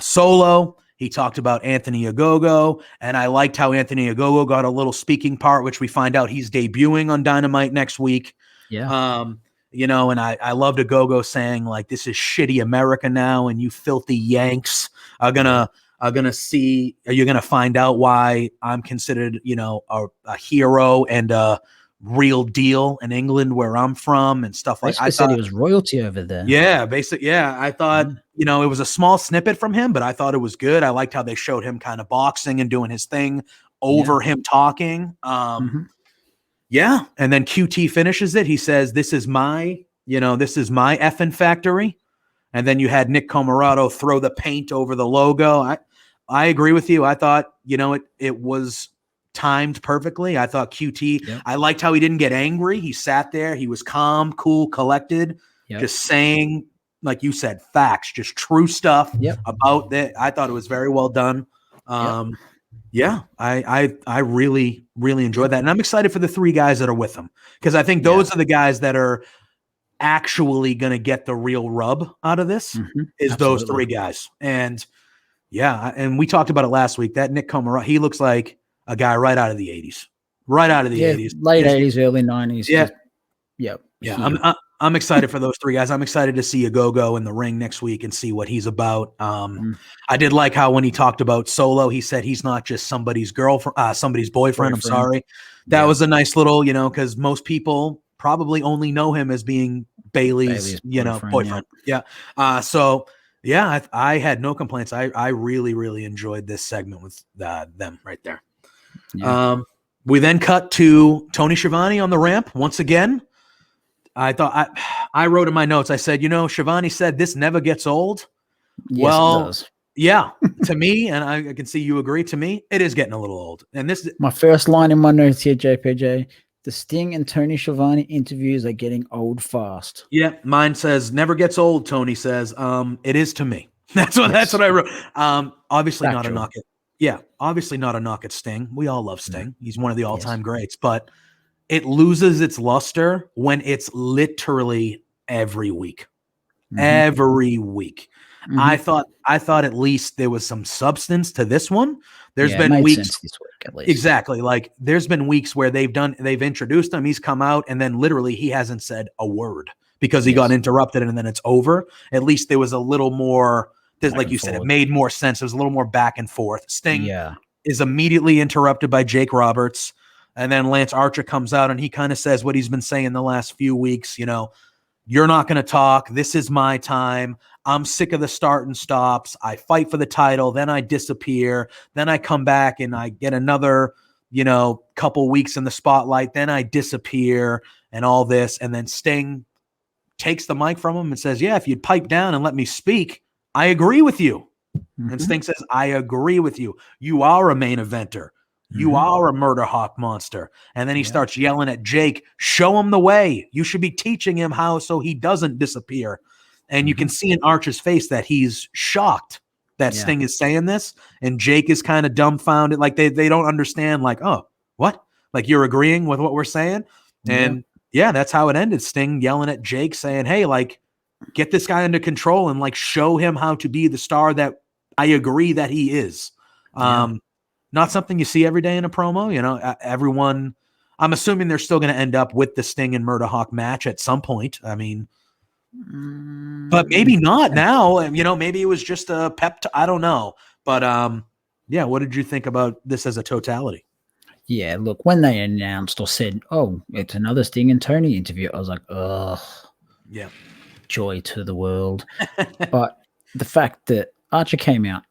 Solo. He talked about Anthony Ogogo. And I liked how Anthony Ogogo got a little speaking part, which we find out he's debuting on Dynamite next week. Yeah. You know, and I loved Ogogo saying, like, this is shitty America now, and you filthy Yanks are gonna find out why I'm considered, you know, a hero and a real deal in England where I'm from and stuff like that. I said he was royalty over there. Yeah, basically. Yeah, I thought, you know, it was a small snippet from him, but I thought it was good. I liked how they showed him kind of boxing and doing his thing over him talking. Yeah. And then QT finishes it. He says, this is my effing factory. And then you had Nick Comoroto throw the paint over the logo. I agree with you. I thought, you know, it was timed perfectly. I thought QT, I liked how he didn't get angry. He sat there. He was calm, cool, collected, just saying, like you said, facts, just true stuff about that. I thought it was very well done. Yeah, I really, really enjoyed that. And I'm excited for the 3 guys that are with him, because I think those are the guys that are actually going to get the real rub out of this those 3 guys. And and we talked about it last week, that Nick Comoroto, he looks like a guy right out of the 80s. Right out of the 80s. Late 80s, early 90s. Yeah. I'm excited for those 3 guys. I'm excited to see Ogogo in the ring next week and see what he's about. I did like how when he talked about Solo, he said he's not just somebody's girlfriend, somebody's boyfriend. I'm sorry. That was a nice little, you know, because most people probably only know him as being Bailey's boyfriend. I had no complaints. I really, really enjoyed this segment with them right there. We then cut to Tony Schiavone on the ramp once again. I thought I wrote in my notes, I said, you know, Schiavone said this never gets old. Yes, it does. Yeah, to me, and I can see you agree, to me, it is getting a little old. And this, my first line in my notes here, JPJ, the Sting and Tony Schiavone interviews are getting old fast. Yeah, mine says never gets old. Tony says, it is to me. That's what I wrote. Obviously not a knock at. Yeah, obviously not a knock at Sting. We all love Sting. He's one of the all-time greats, but it loses its luster when it's literally every week. Every week. I thought at least there was some substance to this one. There's been weeks this week, at least. Exactly. Like there's been weeks where they've introduced him, he's come out, and then literally he hasn't said a word because he got interrupted and then it's over. At least there was a little more, like you said, it made more sense. It was a little more back and forth. Sting is immediately interrupted by Jake Roberts. And then Lance Archer comes out and he kind of says what he's been saying the last few weeks, you know, you're not going to talk. This is my time. I'm sick of the start and stops. I fight for the title. Then I disappear. Then I come back and I get another, you know, couple weeks in the spotlight. Then I disappear and all this. And then Sting takes the mic from him and says, yeah, if you'd pipe down and let me speak, I agree with you. And Sting says, I agree with you. You are a main eventer. You are a murder hawk monster. And then he starts yelling at Jake, show him the way. You should be teaching him how so he doesn't disappear. And you can see in Archer's face that he's shocked that Sting is saying this. And Jake is kind of dumbfounded. Like they don't understand, like, oh, what? Like you're agreeing with what we're saying? And that's how it ended. Sting yelling at Jake saying, hey, like, get this guy under control and like show him how to be the star that I agree that he is. Not something you see every day in a promo. You know, everyone, I'm assuming they're still going to end up with the Sting and Murder Hawk match at some point. I mean, but maybe not now. You know, maybe it was just a I don't know. But what did you think about this as a totality? Yeah, look, when they announced or said, oh, it's another Sting and Tony interview, I was like, ugh. Yeah. Joy to the world. But the fact that Archer came out,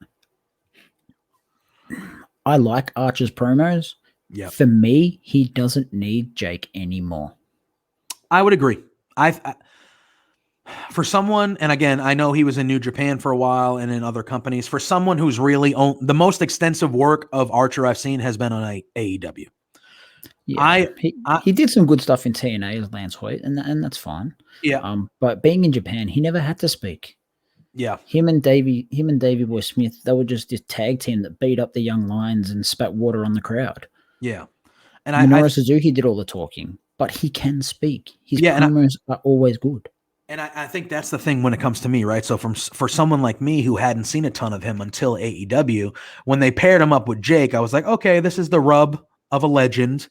I like Archer's promos. Yeah. For me, he doesn't need Jake anymore. I would agree. For someone, and again, I know he was in New Japan for a while and in other companies. For someone who's really the most extensive work of Archer I've seen has been on AEW. Yeah, he did some good stuff in TNA as Lance Hoyt, and that's fine. Yeah. But being in Japan, he never had to speak. Yeah. Him and Davey Boy Smith, they were just this tag team that beat up the young lions and spat water on the crowd. Yeah. And Minoru Suzuki did all the talking, but he can speak. His promos are always good. And I think that's the thing when it comes to me, right? So for someone like me who hadn't seen a ton of him until AEW, when they paired him up with Jake, I was like, okay, this is the rub of a legend.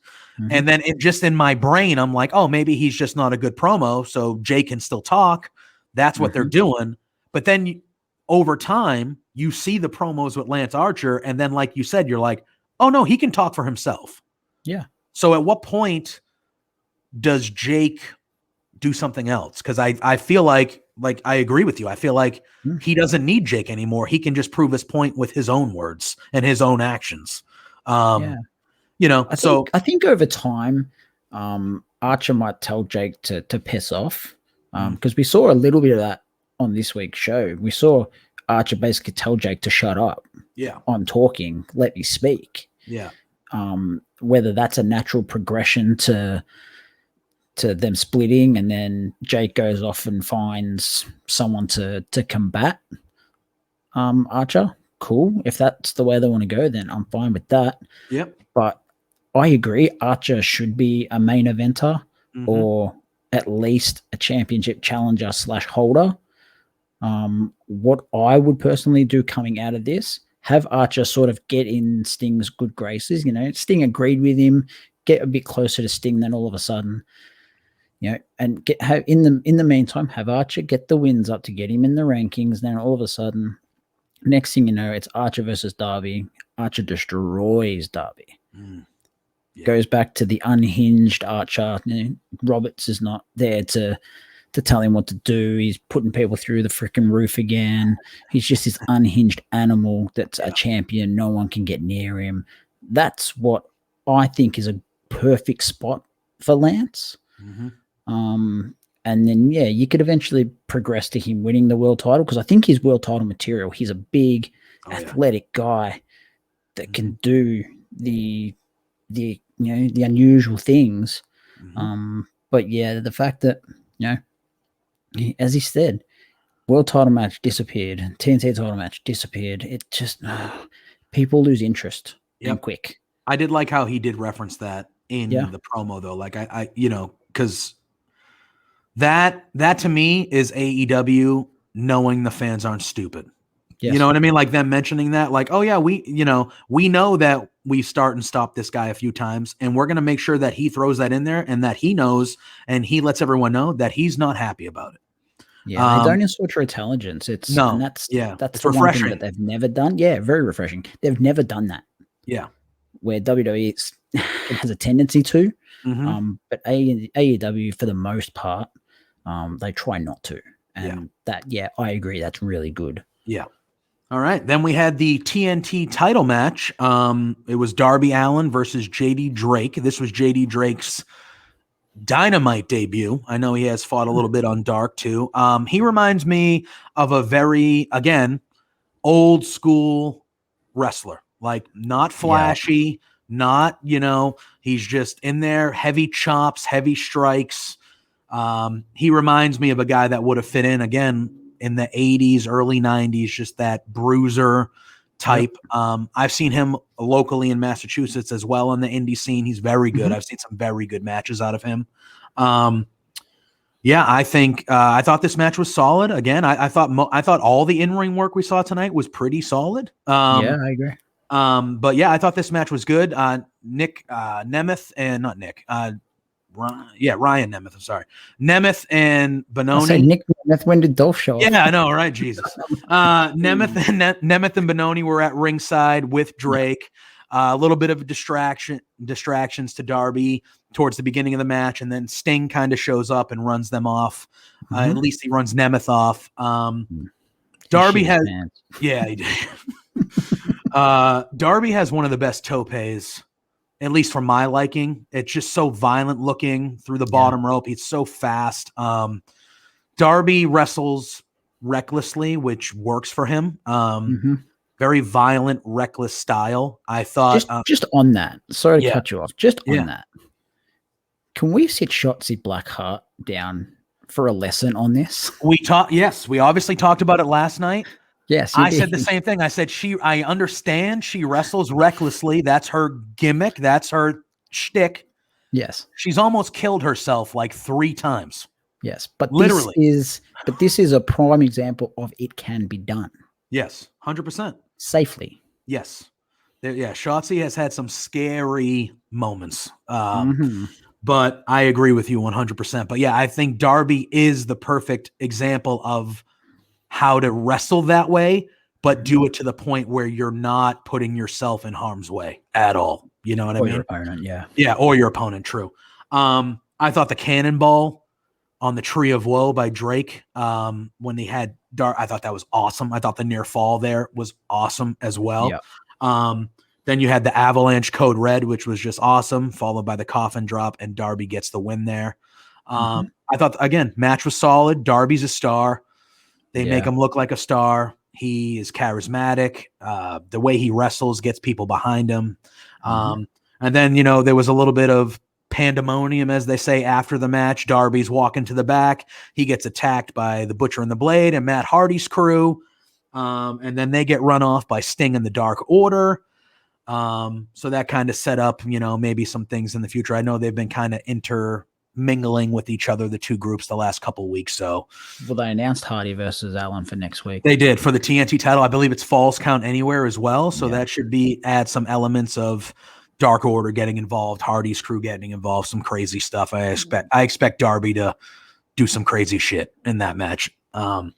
And then just in my brain, I'm like, oh, maybe he's just not a good promo, so Jake can still talk. That's what they're doing. But then over time, you see the promos with Lance Archer, and then like you said, you're like, oh, no, he can talk for himself. Yeah. So at what point does Jake do something else? Because I feel like I agree with you. I feel like he doesn't need Jake anymore. He can just prove his point with his own words and his own actions. You know, I think over time, Archer might tell Jake to piss off because we saw a little bit of that on this week's show. We saw Archer basically tell Jake to shut up. Yeah, I'm talking. Let me speak. Yeah. Whether that's a natural progression to them splitting, and then Jake goes off and finds someone to combat Archer. Cool. If that's the way they want to go, then I'm fine with that. Yep. But I agree. Archer should be a main eventer or at least a championship challenger / holder. What I would personally do coming out of this, have Archer sort of get in Sting's good graces. You know, Sting agreed with him, get a bit closer to Sting, then all of a sudden, you know, and in the meantime, have Archer get the wins up to get him in the rankings. Then all of a sudden, next thing you know, it's Archer versus Darby. Archer destroys Darby. Yeah. Goes back to the unhinged Archer. You know, Roberts is not there to tell him what to do. He's putting people through the freaking roof again. He's just this unhinged animal that's a champion. No one can get near him. That's what I think is a perfect spot for Lance. And then, you could eventually progress to him winning the world title because I think he's world title material. He's a big, athletic guy that can do the unusual things. But the fact that, you know, as he said, world title match disappeared, TNT title match disappeared. It just people lose interest and quick. I did like how he did reference that in the promo though. Like I you know, because that to me is AEW knowing the fans aren't stupid. Yes. You know what I mean? Like them mentioning that, like, oh yeah, we know that we start and stop this guy a few times, and we're going to make sure that he throws that in there and that he knows and he lets everyone know that he's not happy about it. Yeah, they don't insult your intelligence. That's it's refreshing. One thing that they've never done. Yeah, very refreshing. They've never done that. Yeah. where WWE has a tendency to. But AEW, for the most part, they try not to. And I agree. That's really good. Yeah. All right. Then we had the TNT title match. It was Darby Allin versus JD Drake. This was JD Drake's Dynamite debut. I know he has fought a little bit on Dark too. He reminds me of a very, again, old school wrestler, like not flashy, not, he's just in there, heavy chops, heavy strikes. He reminds me of a guy that would have fit in again in the 80s, early 90s, just that bruiser type. I've seen him locally in Massachusetts as well on the indie scene. He's very good. I've seen some very good matches out of him. I think I thought this match was solid. Again, I thought all the in-ring work we saw tonight was pretty solid. I agree. But I thought this match was good. Nick Nemeth and not Nick. Ryan Nemeth. I'm sorry. Nemeth and Benoni. I said Nick Nemeth. When did Dolph show up? Yeah, I know, right? Jesus. Nemeth and Benoni were at ringside with Drake. A little bit of distractions to Darby towards the beginning of the match, and then Sting kind of shows up and runs them off. At least he runs Nemeth off. Darby has, he did. Darby has one of the best topes, at least for my liking. It's just so violent looking through the bottom rope. He's so fast. Darby wrestles recklessly, which works for him. Very violent, reckless style. I thought just on that. Sorry to cut you off. Just on that. Can we sit Shotzi Blackheart down for a lesson on this? We obviously talked about it last night. Yes, I said the same thing. I said I understand she wrestles recklessly. That's her gimmick. That's her shtick. Yes. She's almost killed herself like 3 times. Yes, but literally. This is a prime example of it can be done. Yes, 100%. Safely. Yes. Shotzi has had some scary moments. But I agree with you 100%. But I think Darby is the perfect example of how to wrestle that way, but do it to the point where you're not putting yourself in harm's way at all. You know what I mean? Or your opponent, Yeah, or your opponent, true. I thought the cannonball on the Tree of Woe by Drake, when they had Dark, I thought that was awesome. I thought the near fall there was awesome as well. Then you had the Avalanche Code Red, which was just awesome, followed by the coffin drop, and Darby gets the win there. I thought, again, match was solid. Darby's a star. They make him look like a star. He is charismatic. The way he wrestles gets people behind him. And then, there was a little bit of pandemonium, as they say, after the match. Darby's walking to the back. He gets attacked by the Butcher and the Blade and Matt Hardy's crew. And then they get run off by Sting and the Dark Order. So that kind of set up, maybe some things in the future. I know they've been kind of intermingling with each other, the two groups, the last couple of weeks. So, well, they announced Hardy versus Allen for next week. They did, for the TNT title. I believe it's Falls Count Anywhere as well. So that should add some elements of Dark Order getting involved, Hardy's crew getting involved, some crazy stuff. I expect Darby to do some crazy shit in that match. So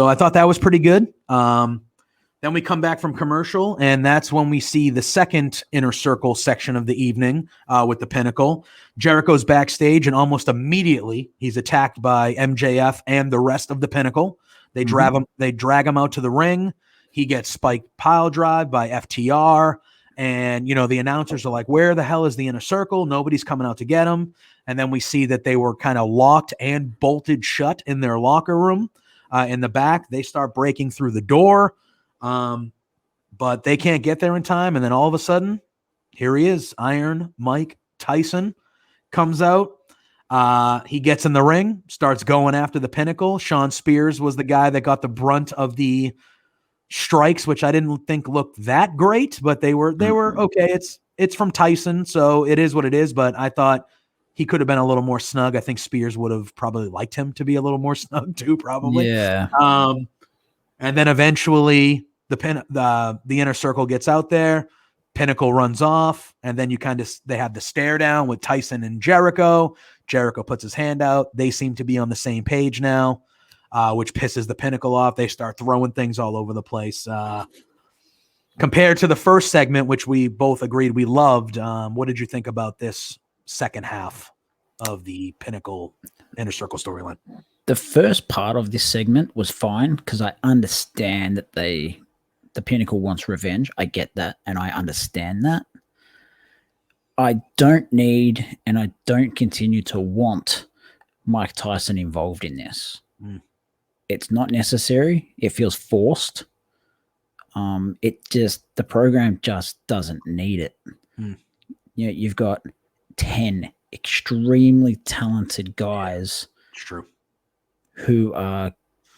I thought that was pretty good. Then we come back from commercial, and that's when we see the second Inner Circle section of the evening with the Pinnacle. Jericho's backstage, and almost immediately he's attacked by MJF and the rest of the Pinnacle. They drag him out to the ring. He gets spiked pile drive by FTR, and the announcers are like, "Where the hell is the Inner Circle? Nobody's coming out to get him." And then we see that they were kind of locked and bolted shut in their locker room in the back. They start breaking through the door. But they can't get there in time. And then all of a sudden, here he is. Iron Mike Tyson comes out. He gets in the ring, starts going after the Pinnacle. Sean Spears was the guy that got the brunt of the strikes, which I didn't think looked that great, but they were okay. It's from Tyson, so it is what it is. But I thought he could have been a little more snug. I think Spears would have probably liked him to be a little more snug too, probably. Yeah. And then eventually the Inner Circle gets out there, Pinnacle runs off, and then they have the stare down with Tyson and Jericho. Jericho puts his hand out. They seem to be on the same page now, which pisses the Pinnacle off. They start throwing things all over the place. Compared to the first segment, which we both agreed we loved, what did you think about this second half of the Pinnacle Inner Circle storyline? The first part of this segment was fine because I understand that the Pinnacle wants revenge. I get that, and I understand that. I don't need, and I don't continue to want Mike Tyson involved in this. It's not necessary. It feels forced. The program just doesn't need it. You've got 10 extremely talented guys. It's true. Who are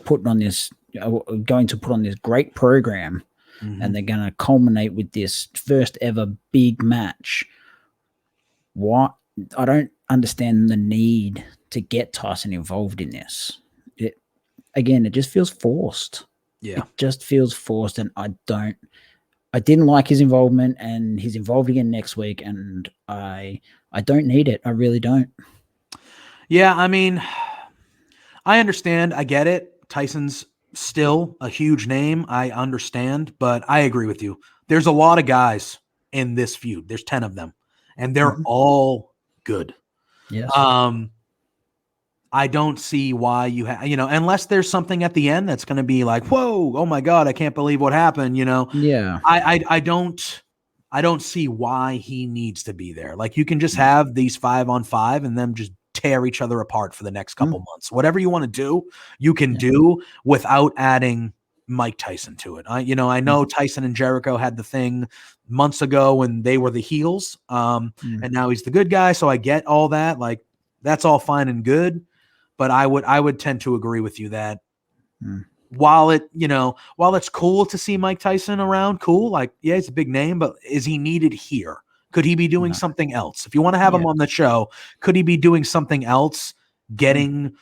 going to put on this great program, and they're going to culminate with this first ever big match. What? I don't understand the need to get Tyson involved in this. It just feels forced. Yeah. It just feels forced, and I didn't like his involvement, and he's involved again next week, and I don't need it. I really don't. Yeah, I mean, I understand. I get it. Tyson's still a huge name. I understand, but I agree with you. There's a lot of guys in this feud. There's 10 of them, and they're all good. Yes. I don't see why unless there's something at the end that's going to be like, whoa, oh my God, I can't believe what happened. Yeah. I don't see why he needs to be there. Like, you can just have these 5-on-5 and them just tear each other apart for the next couple months. Whatever you want to do, you can do without adding Mike Tyson to it. I know Tyson and Jericho had the thing months ago when they were the heels, and now he's the good guy. So I get all that. Like, that's all fine and good. But I would tend to agree with you that while it's cool to see Mike Tyson around, cool. Like, yeah, he's a big name, but is he needed here? Could he be doing something else? If you want to have him on the show, could he be doing something else, getting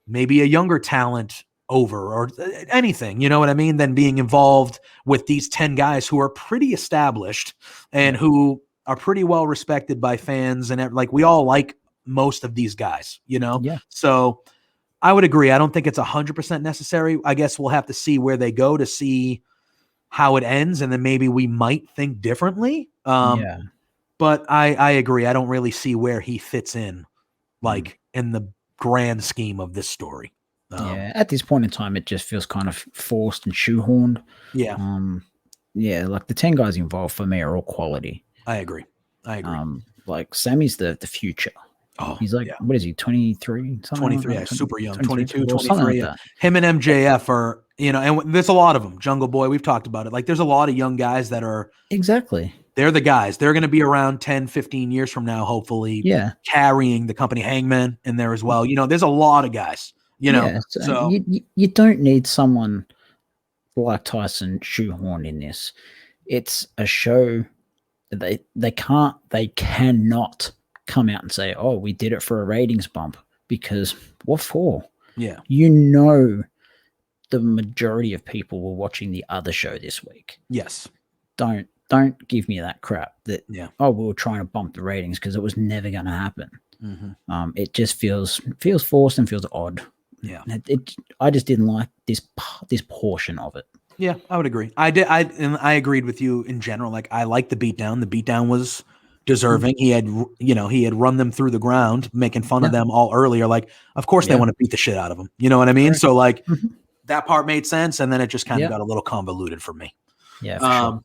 maybe a younger talent over or anything, you know what I mean, than being involved with these 10 guys who are pretty established and who are pretty well respected by fans. And like, we all like most of these guys, Yeah. So I would agree. I don't think it's 100% necessary. I guess we'll have to see where they go to see how it ends. And then maybe we might think differently. But I agree. I don't really see where he fits in, like in the grand scheme of this story. At this point in time, it just feels kind of forced and shoehorned. Yeah. Like the 10 guys involved for me are all quality. I agree. Like Sammy's the future. Oh, he's like, what is he, 23? 23, like super young, 22, 23. 23. Like him and MJF are, and there's a lot of them. Jungle Boy, we've talked about it. Like, there's a lot of young guys that are. Exactly. They're the guys. They're going to be around 10, 15 years from now, hopefully, carrying the company. Hangman in there as well. There's a lot of guys, So you don't need someone like Tyson shoehorned in this. It's a show that they cannot come out and say, oh, we did it for a ratings bump, because what for? Yeah. The majority of people were watching the other show this week. Yes. Don't give me that crap that, we were trying to bump the ratings, because it was never going to happen. It just feels forced and feels odd. Yeah. I just didn't like this portion of it. Yeah, I would agree. I agreed with you in general. Like, I liked the beatdown. The beatdown was deserving. He had run them through the ground, making fun of them all earlier. Like, of course they want to beat the shit out of him. You know what I mean? Right. So like that part made sense. And then it just kind of got a little convoluted for me. Yeah. For sure.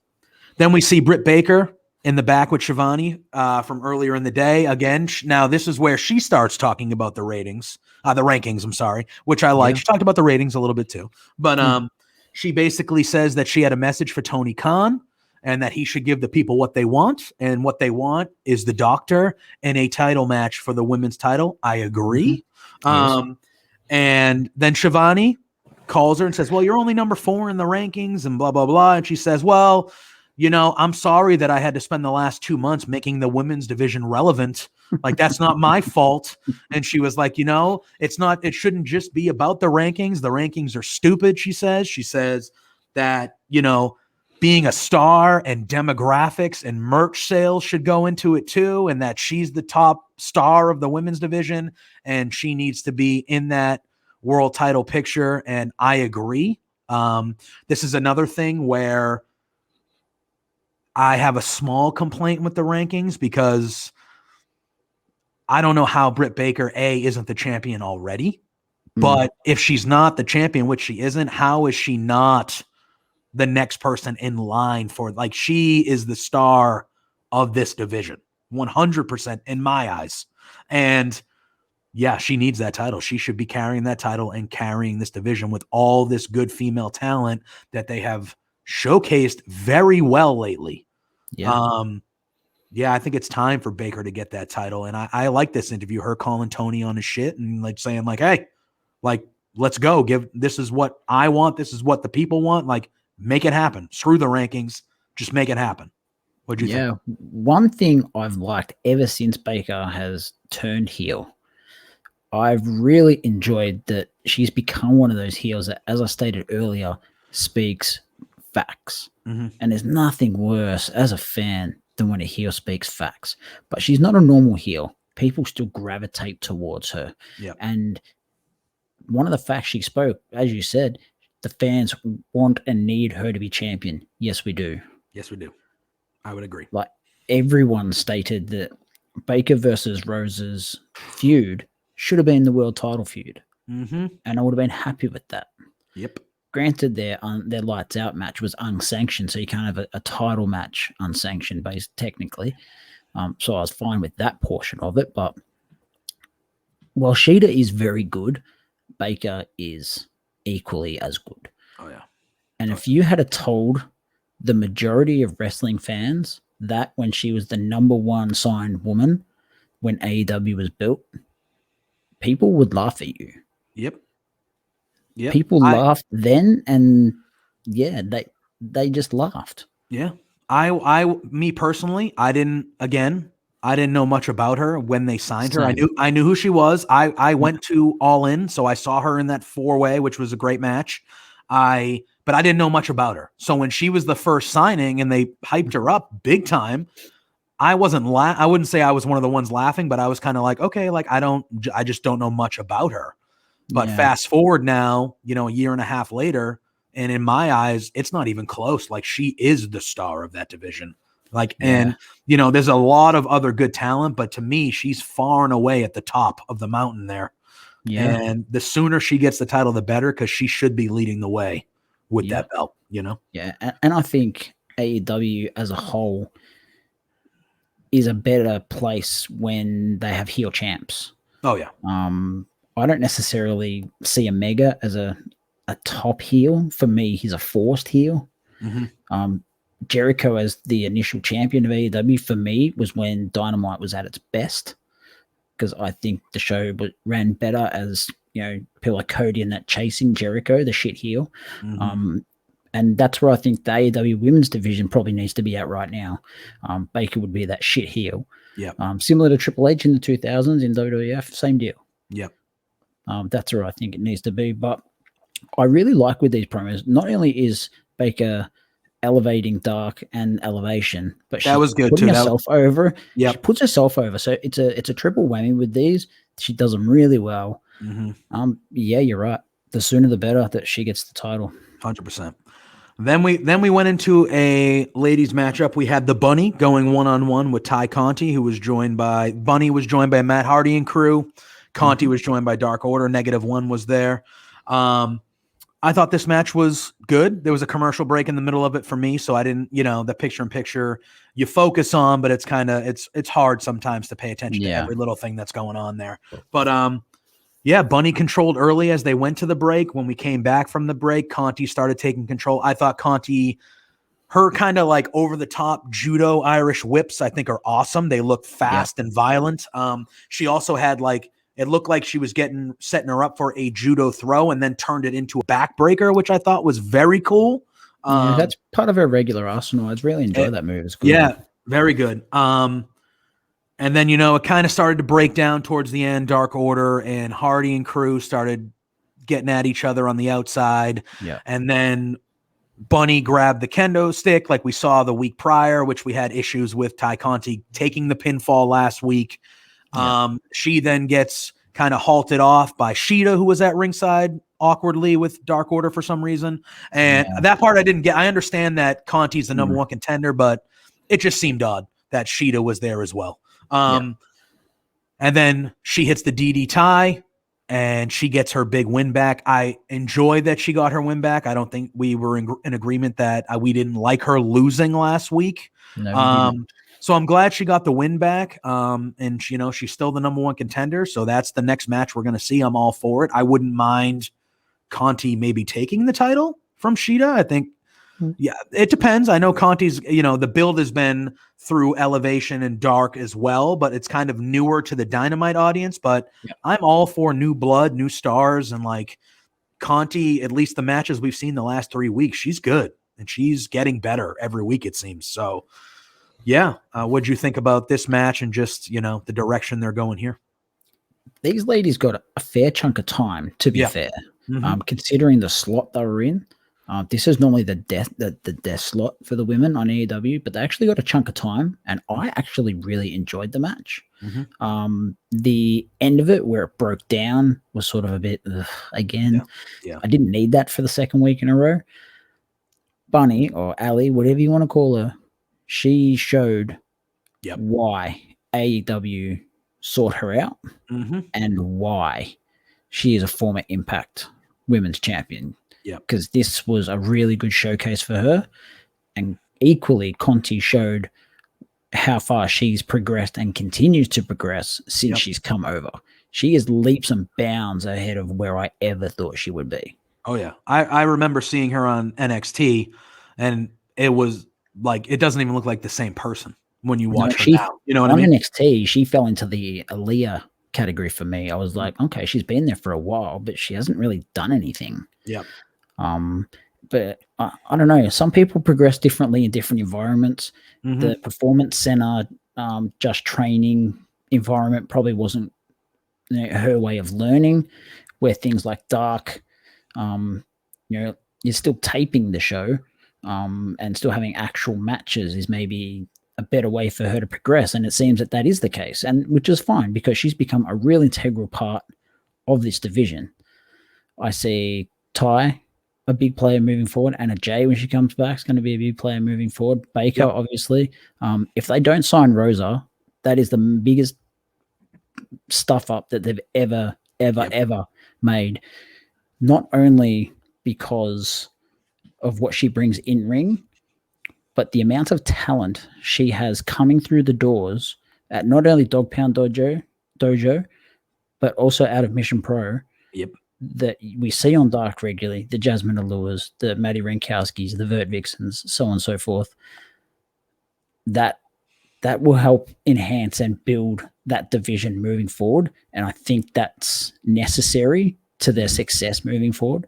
Then we see Britt Baker in the back with Shivani from earlier in the day. Again, now this is where she starts talking about the rankings, I'm sorry, which I like. She talked about the ratings a little bit too, but she basically says that she had a message for Tony Khan and that he should give the people what they want. And what they want is the Doctor and a title match for the women's title. I agree. And then Shivani calls her and says, well, you're only number 4 in the rankings and blah, blah, blah. And she says, well, I'm sorry that I had to spend the last 2 months making the women's division relevant. Like, that's not my fault. And she was like, it shouldn't just be about the rankings. The rankings are stupid, she says. She says that, being a star and demographics and merch sales should go into it too. And that she's the top star of the women's division and she needs to be in that world title picture. And I agree. This is another thing where I have a small complaint with the rankings because I don't know how Britt Baker, A, isn't the champion already. But if she's not the champion, which she isn't, how is she not the next person in line for, like, she is the star of this division, 100% in my eyes. And yeah, she needs that title. She should be carrying that title and carrying this division with all this good female talent that they have showcased very well lately. Yeah. Yeah, I think it's time for Baker to get that title. And I like this interview, her calling Tony on his shit and like saying like, hey, like, let's go. This is what I want. This is what the people want. Like, make it happen. Screw the rankings. Just make it happen. What'd you think? One thing I've liked ever since Baker has turned heel, I've really enjoyed that she's become one of those heels that, as I stated earlier, speaks facts. And there's nothing worse as a fan than when a heel speaks facts. But she's not a normal heel. People still gravitate towards her. Yeah. And one of the facts she spoke, as you said, the fans want and need her to be champion. Yes, we do. Yes, we do. I would agree. Like, everyone stated that Baker versus Rose's feud should have been the world title feud. And I would have been happy with that. Yep. Granted, their lights out match was unsanctioned, so you can't have a title match unsanctioned based technically. So I was fine with that portion of it. But while Sheeta is very good, Baker is equally as good. Oh yeah. And if you had told the majority of wrestling fans that when she was the number one signed woman when AEW was built, people would laugh at you. Yep. People laughed then, and yeah, they just laughed. Yeah. Me personally, I didn't know much about her when they signed her. I knew who she was. I went to All In, so I saw her in that 4-way, which was a great match. But I didn't know much about her. So when she was the first signing and they hyped her up big time, I wouldn't say I was one of the ones laughing, but I was kind of like, okay, like I just don't know much about her. But fast forward now, a year and a half later, and in my eyes, it's not even close. Like, she is the star of that division. Like, and there's a lot of other good talent, but to me, she's far and away at the top of the mountain there. Yeah. And the sooner she gets the title, the better, because she should be leading the way with that belt, Yeah. And I think AEW as a whole is a better place when they have heel champs. Oh, yeah. I don't necessarily see Omega as a top heel. For me, he's a forced heel. Jericho as the initial champion of AEW, for me, was when Dynamite was at its best, because I think the show ran better as, people like Cody and that chasing Jericho, the shit heel. And that's where I think the AEW women's division probably needs to be at right now. Baker would be that shit heel. Yeah. Similar to Triple H in the 2000s in WWF, same deal. Yep. That's where I think it needs to be. But I really like with these promos, not only is Baker elevating Dark and Elevation, but that was good putting too. herself over. Yeah, she puts herself over. So it's a triple whammy with these. She does them really well. Yeah, you're right. The sooner the better that she gets the title. 100%. Then we went into a ladies matchup. We had the Bunny going one-on-one with Ty Conti, who was joined by Matt Hardy and crew. Conti was joined by Dark Order. -1 was there. I thought this match was good. There was a commercial break in the middle of it for me, so I didn't, the picture-in-picture you focus on, but it's hard sometimes to pay attention to every little thing that's going on there. But Bunny controlled early as they went to the break. When we came back from the break, Conti started taking control. I thought her kind of like over-the-top judo Irish whips, I think, are awesome. They look fast and violent. She also had it looked like she was setting her up for a judo throw and then turned it into a backbreaker, which I thought was very cool. That's part of her regular arsenal. I really enjoyed that move. It's good. Yeah, very good. And then, it kind of started to break down towards the end. Dark Order and Hardy and crew started getting at each other on the outside. Yeah. And then Bunny grabbed the kendo stick like we saw the week prior, which we had issues with Ty Conti taking the pinfall last week. She then gets kind of halted off by Sheeta, who was at ringside awkwardly with Dark Order for some reason. And that part I didn't get. I understand that Conti's the number one contender, but it just seemed odd that Sheeta was there as well. And then she hits the DD tie, and she gets her big win back. I enjoy that she got her win back. I don't think we were in agreement that we didn't like her losing last week. No, so I'm glad she got the win back. And she's still the number one contender. So that's the next match we're going to see. I'm all for it. I wouldn't mind Conti maybe taking the title from Sheeta. I think, yeah, it depends. I know Conti's, the build has been through Elevation and Dark as well, but it's kind of newer to the Dynamite audience. But I'm all for new blood, new stars, and like Conti, at least the matches we've seen the last 3 weeks, she's good and she's getting better every week, it seems. So, yeah. What'd you think about this match and just, the direction they're going here? These ladies got a fair chunk of time, to be fair. Considering the slot they were in, this is normally the death slot for the women on AEW, but they actually got a chunk of time, and I actually really enjoyed the match. The end of it, where it broke down, was sort of a bit again. I didn't need that for the second week in a row. Bunny or Ali, whatever you want to call her, she showed why AEW sought her out and why she is a former Impact Women's Champion. Because this was a really good showcase for her. And equally, Conti showed how far she's progressed and continues to progress since she's come over. She is leaps and bounds ahead of where I ever thought she would be. Oh, yeah. I remember seeing her on NXT, and it was like, it doesn't even look like the same person when you watch her now. You know what I mean? On NXT, she fell into the Aaliyah category for me. I was like, okay, she's been there for a while, but she hasn't really done anything. But I don't know. Some people progress differently in different environments. The performance center, just training environment probably wasn't her way of learning, where things like Dark, you're still taping the show and still having actual matches is maybe a better way for her to progress. And it seems that is the case, and which is fine because she's become a real integral part of this division. I see Ty, a big player moving forward, and a Jay when she comes back is going to be a big player moving forward. Baker, obviously. If they don't sign Rosa, that is the biggest stuff up that they've ever made. Not only because of what she brings in ring, but the amount of talent she has coming through the doors at not only Dog Pound Dojo, but also out of Mission Pro. That we see on Dark regularly, the Jasmine Allures, the Maddie Rankowskis, the Vert Vixens, so on and so forth. That will help enhance and build that division moving forward. And I think that's necessary to their success moving forward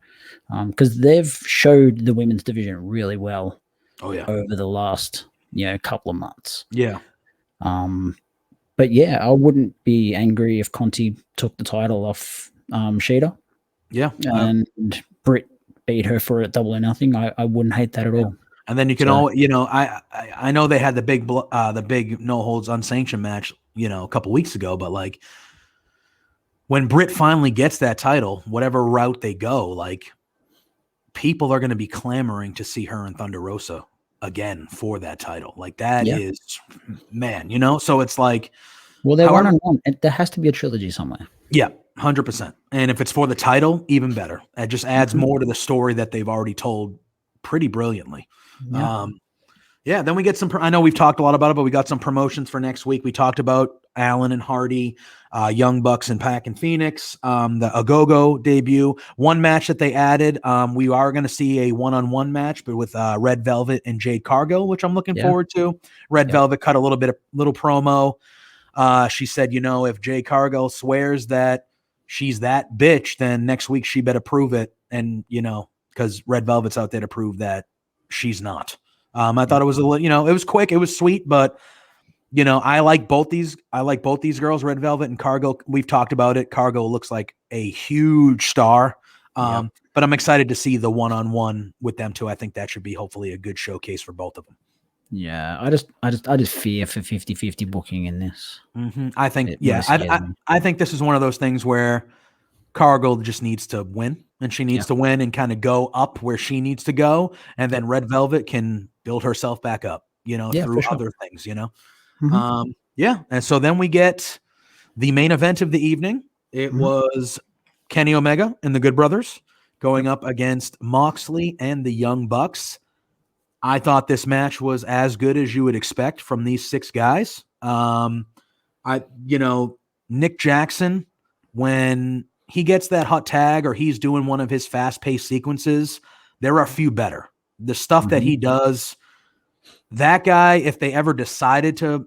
because they've showed the women's division really well over the last couple of months. But yeah, I wouldn't be angry if Conti took the title off Sheeta. And Britt beat her for a double or nothing. I wouldn't hate that at all. And then you can I know they had the big no holds unsanctioned match, a couple weeks ago, but like when Britt finally gets that title, whatever route they go, like people are going to be clamoring to see her and Thunder Rosa again for that title. Like that is, man, so it's like, well, they're one-on-one. There has to be a trilogy somewhere. 100%. And if it's for the title, even better. It just adds more to the story that they've already told pretty brilliantly. Then we get some, I know we've talked a lot about it, but we got some promotions for next week. We talked about Allen and Hardy, Young Bucks and Pac and Phoenix, the Agogo debut. One match that they added, we are going to see a one-on-one match, but with Red Velvet and Jade Cargill, which I'm looking forward to. Red Velvet cut a little promo. She said, if Jade Cargill swears that she's that bitch, then next week she better prove it. And, because Red Velvet's out there to prove that she's not. I thought it was it was quick, it was sweet, but I like both these girls, Red Velvet and Cargill. We've talked about it. Cargill looks like a huge star. But I'm excited to see the one-on-one with them too. I think that should be hopefully a good showcase for both of them. Yeah, I just fear for 50-50 booking in this. I think, I think this is one of those things where Cargill just needs to win, and she needs to win and kind of go up where she needs to go, and then Red Velvet can build herself back up. Yeah, through for sure. other things, Mhm. Yeah. And so then we get the main event of the evening. It Mhm. was Kenny Omega and the Good Brothers going Yep. up against Moxley and the Young Bucks. I thought this match was as good as you would expect from these 6 guys. Nick Jackson, when he gets that hot tag or he's doing one of his fast-paced sequences, there are a few better. The stuff that he Mhm. does, that guy, if they ever decided to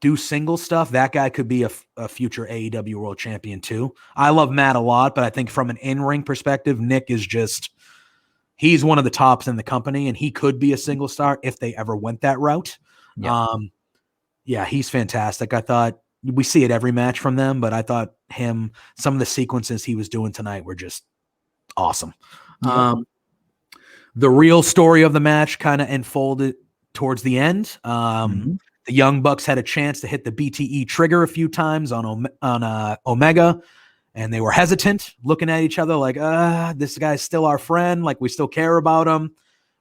do single stuff, that guy could be a future AEW World Champion too. I love Matt a lot, but I think from an in-ring perspective, Nick is he's one of the tops in the company, and he could be a single star if they ever went that route. Yep. Yeah, he's fantastic. I thought we see it every match from them, but I thought some of the sequences he was doing tonight were just awesome. Yep. The real story of the match kind of unfolded towards the end. Mhm. The Young Bucks had a chance to hit the BTE trigger a few times on Omega, and they were hesitant, looking at each other like, this guy's still our friend, like we still care about him,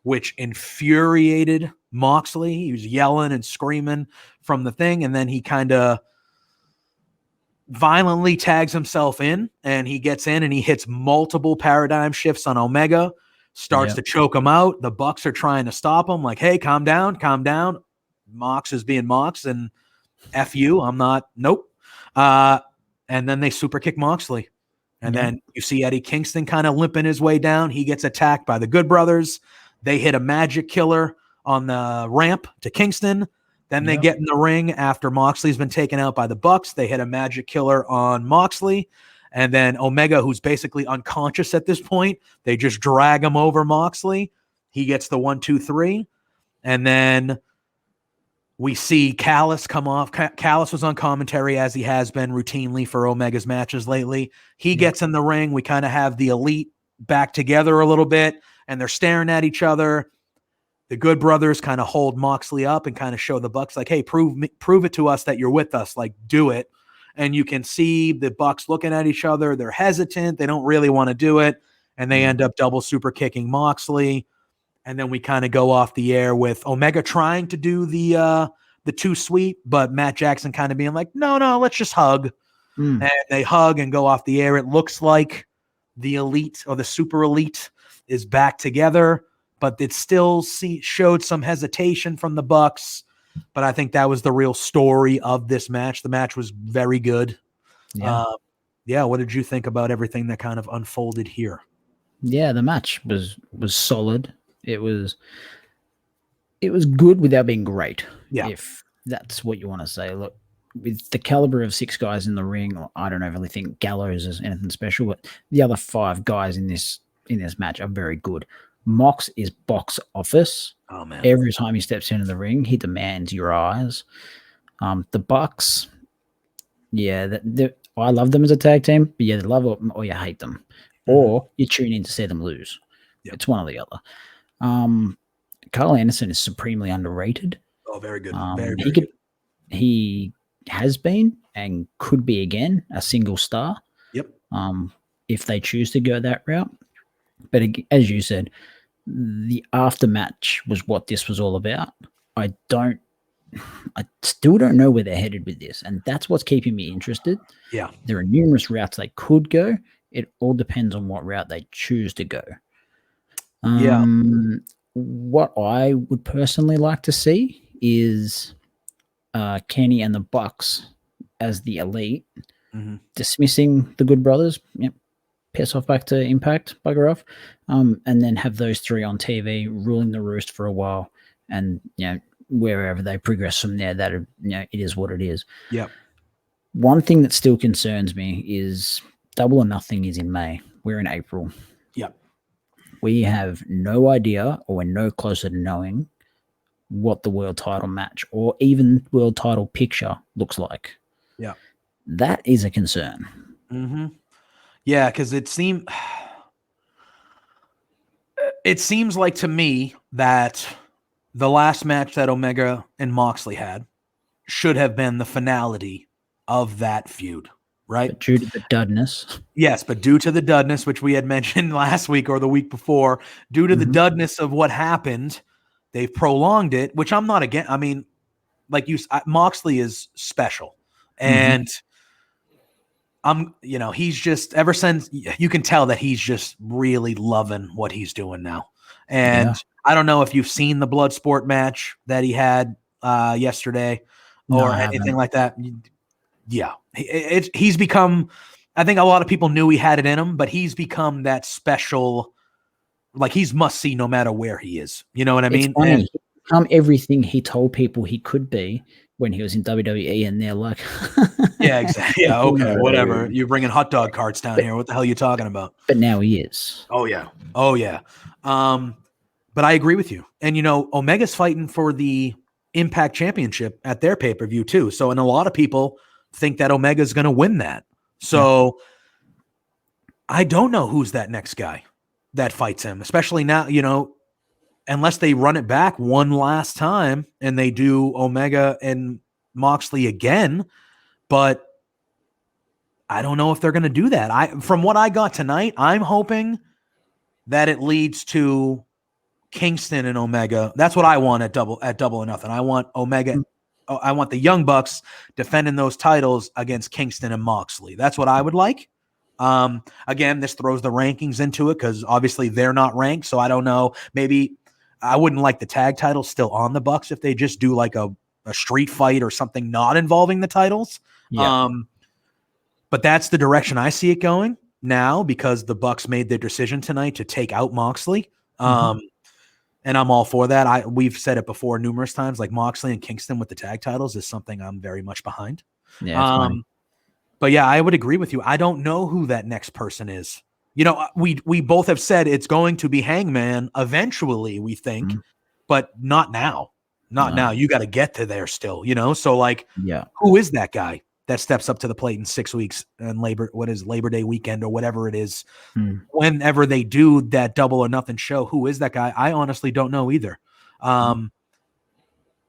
which infuriated Moxley. He was yelling and screaming from the thing, and then he kind of violently tags himself in, and he gets in and he hits multiple paradigm shifts on Omega, starts to Yep. choke him out. The Bucks are trying to stop him, like, hey, calm down, calm down. Mox is being Mox, and F you, I'm not, nope. And then they super kick Moxley. And Yep. then you see Eddie Kingston kind of limping his way down. He gets attacked by the Good Brothers. They hit a magic killer on the ramp to Kingston. Then they Yep. get in the ring after Moxley's been taken out by the Bucks. They hit a magic killer on Moxley. And then Omega, who's basically unconscious at this point, they just drag him over Moxley. He gets the 1, 2, 3. And then we see Callis come off. Callis was on commentary, as he has been routinely for Omega's matches lately. He gets in the ring. We kind of have the Elite back together a little bit, and they're staring at each other. The Good Brothers kind of hold Moxley up and kind of show the Bucks like, hey, prove it to us that you're with us. Like, do it. And you can see the Bucks looking at each other. They're hesitant. They don't really want to do it. And they end up double super kicking Moxley. And then we kind of go off the air with Omega trying to do the too sweet, but Matt Jackson kind of being like, no, let's just hug. Mm. And they hug and go off the air. It looks like the Elite or the Super Elite is back together, but it still showed some hesitation from the Bucks. But I think that was the real story of this match. The match was very good. Yeah. What did you think about everything that kind of unfolded here? Yeah, the match was solid. It was good without being great. Yeah. If that's what you want to say. Look, with the caliber of 6 guys in the ring, I don't really think Gallows is anything special, but the other 5 guys in this match are very good. Mox is box office. Oh man. Every time he steps into the ring, he demands your eyes. The Bucks, yeah, I love them as a tag team, but yeah, they love them or you hate them. Or you tune in to see them lose. Yep. It's one or the other. Carl Anderson is supremely underrated. Oh, very good. Very good. He has been and could be again a single star. Yep. If they choose to go that route. But as you said, the aftermatch was what this was all about. I still don't know where they're headed with this, and that's what's keeping me interested. Yeah. There are numerous routes they could go. It all depends on what route they choose to go. What I would personally like to see is Kenny and the Bucks as the Elite, dismissing the Good Brothers. Yep. Piss off back to Impact, bugger off, and then have those 3 on TV ruling the roost for a while, and wherever they progress from there, that it is what it is. Yeah. One thing that still concerns me is Double or Nothing is in May. We're in April. Yeah. We have no idea, or we're no closer to knowing what the world title match or even world title picture looks like. Yeah. That is a concern. Yeah, because it seems like to me that the last match that Omega and Moxley had should have been the finality of that feud, right? But due to the dudness. Yes, but due to the dudness, which we had mentioned last week or the week before, due to the dudness of what happened, They've prolonged it, which I'm not against. I mean, like Moxley is special, and he's just ever since you can tell that he's just really loving what he's doing now. And I don't know if you've seen the Bloodsport match that he had yesterday or anything like that. Yeah, he's become. I think a lot of people knew he had it in him, but he's become that special. Like he's must see no matter where he is. You know what I mean? Funny. He's become everything he told people he could be when he was in WWE, and they're like, yeah, exactly. Yeah, okay, whatever. You're bringing hot dog carts down here. What the hell are you talking about? But now he is. Oh yeah. But I agree with you. And Omega's fighting for the Impact Championship at their pay-per-view too. So, and a lot of people think that Omega's going to win that. So, I don't know who's that next guy that fights him, especially now, unless they run it back one last time and they do Omega and Moxley again. But I don't know if they're going to do that. From what I got tonight, I'm hoping that it leads to Kingston and Omega. That's what I want at double or nothing. I want Omega. I want the Young Bucks defending those titles against Kingston and Moxley. That's what I would like. Again, this throws the rankings into it because obviously they're not ranked. So I don't know. Maybe I wouldn't like the tag titles still on the Bucks if they just do like a street fight or something not involving the titles. Yeah. But that's the direction I see it going now because the Bucks made their decision tonight to take out Moxley. And I'm all for that. We've said it before numerous times, like Moxley and Kingston with the tag titles is something I'm very much behind. Yeah. But yeah, I would agree with you. I don't know who that next person is. We both have said it's going to be Hangman eventually, we think, but not now. Not now. You got to get to there still, So like, who is that guy that steps up to the plate in 6 weeks and Labor Day weekend or whatever it is? Whenever they do that double or nothing show, who is that guy? I honestly don't know either.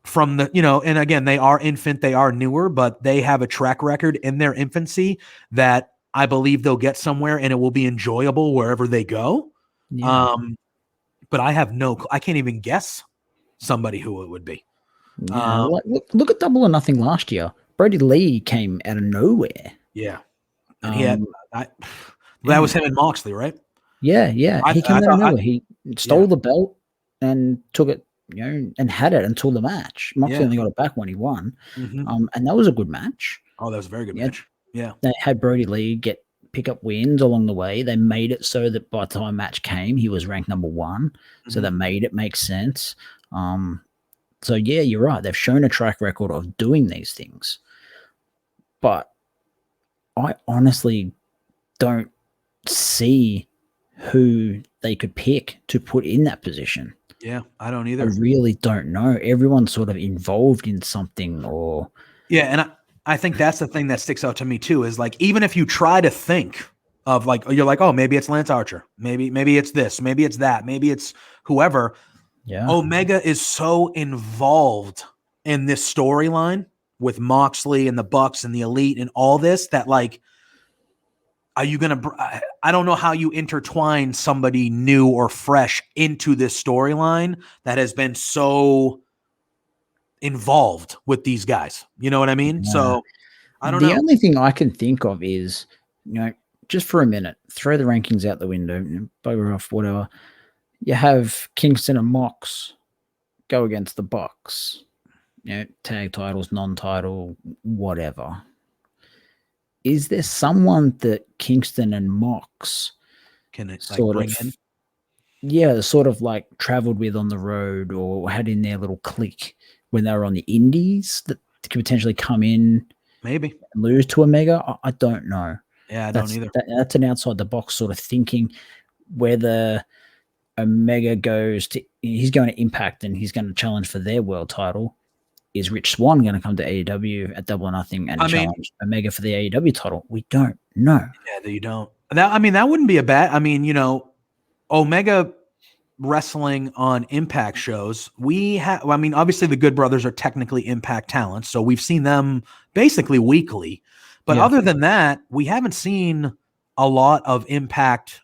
From the, and again, they are infant, they are newer, but they have a track record in their infancy that I believe they'll get somewhere and it will be enjoyable wherever they go. But I can't even guess somebody who it would be. Look at Double or Nothing last year. Brody Lee came out of nowhere. Yeah. And he had, that was him and Moxley, right? Yeah. He came out of nowhere. He stole the belt and took it, and had it until the match. Moxley only got it back when he won. And that was a good match. Oh, that was a very good match. Yeah. They had Brody Lee pick up wins along the way. They made it so that by the time match came, he was ranked number 1. So that made it make sense. So yeah, you're right. They've shown a track record of doing these things. But I honestly don't see who they could pick to put in that position. Yeah, I don't either. I really don't know. Everyone's sort of involved in something or... Yeah, and I think that's the thing that sticks out to me too, is like, even if you try to think of like, you're like, oh, maybe it's Lance Archer. Maybe it's this. Maybe it's that. Maybe it's whoever. Yeah. Omega is so involved in this storyline with Moxley and the Bucks and the Elite and all this that like, are you going to, I don't know how you intertwine somebody new or fresh into this storyline that has been so involved with these guys. You know what I mean? Yeah. So I don't know. The only thing I can think of is, just for a minute, throw the rankings out the window, bugger off, whatever. You have Kingston and Mox go against the Bucks. Tag titles, non-title, whatever. Is there someone that Kingston and Mox can it sort of bring in? Yeah, sort of like traveled with on the road or had in their little clique when they were on the indies that could potentially come in, maybe and lose to Omega? I don't know. Yeah, I don't either. That's an outside the box sort of thinking. Whether Omega he's going to Impact and he's going to challenge for their world title. Is Rich Swann going to come to AEW at Double or Nothing and challenge Omega for the AEW title? We don't know. Yeah, you don't. That wouldn't be a bad. Omega wrestling on Impact shows. Obviously the Good Brothers are technically Impact talents, so we've seen them basically weekly. But other than that, we haven't seen a lot of Impact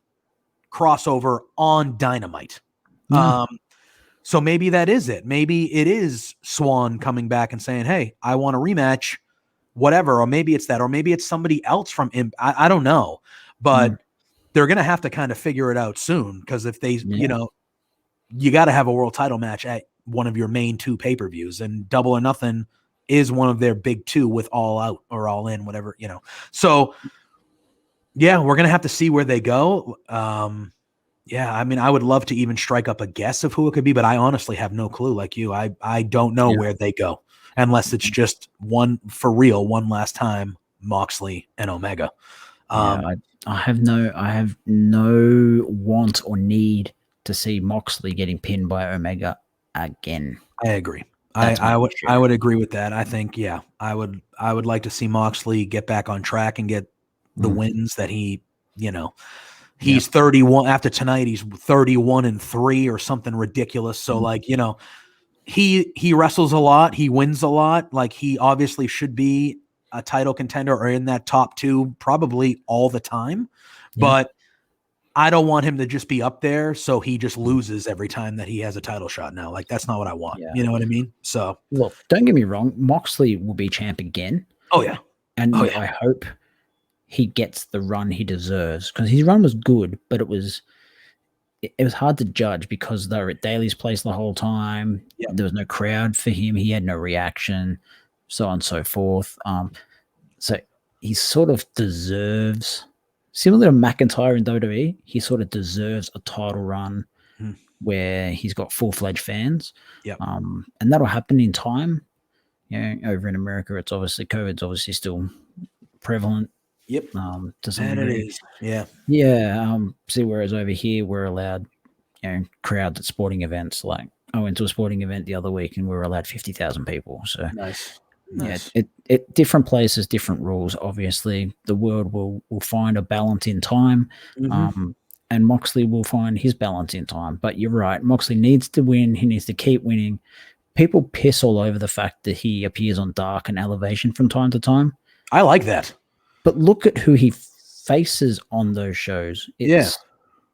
crossover on Dynamite. So maybe that is it. Maybe it is Swan coming back and saying, hey, I want a rematch, whatever. Or maybe it's that, or maybe it's somebody else from I don't know. But they're going to have to kind of figure it out soon, because if they, you know, you got to have a world title match at one of your main 2 pay-per-views, and Double or Nothing is one of their big 2 with All Out or All In, whatever, you know. So yeah, we're going to have to see where they go. Yeah, I mean, I would love to even strike up a guess of who it could be, but I honestly have no clue. Like you, I don't know where they go, unless it's just one last time, Moxley and Omega. I have no want or need to see Moxley getting pinned by Omega again. I agree. I would agree with that. I think, yeah, I would like to see Moxley get back on track and get the wins that he, you know, he's 31 after tonight. He's 31-3 or something ridiculous. So like, you know, he wrestles a lot. He wins a lot. Like, he obviously should be a title contender or in that top 2 probably all the time. But I don't want him to just be up there so he just loses every time that he has a title shot now. Like, that's not what I want. You know what I mean? So look, don't get me wrong, Moxley will be champ again. Oh yeah. And I hope he gets the run he deserves, because his run was good, but it was hard to judge because they were at Daly's place the whole time. There was no crowd for him. He had no reaction, so on and so forth. So he sort of deserves, similar to McIntyre in WWE, he sort of deserves a title run where he's got full-fledged fans. And that'll happen in time. You know, over in America, it's obviously COVID's obviously still prevalent. To some degree. It is. Yeah. See, whereas over here we're allowed, you know, crowds at sporting events. Like, I went to a sporting event the other week and we were allowed 50,000 people. So nice. Yeah, it different places, different rules. Obviously, the world will find a balance in time, and Moxley will find his balance in time. But you're right, Moxley needs to win. He needs to keep winning. People piss all over the fact that he appears on Dark and Elevation from time to time. I like that. But look at who he faces on those shows. It's,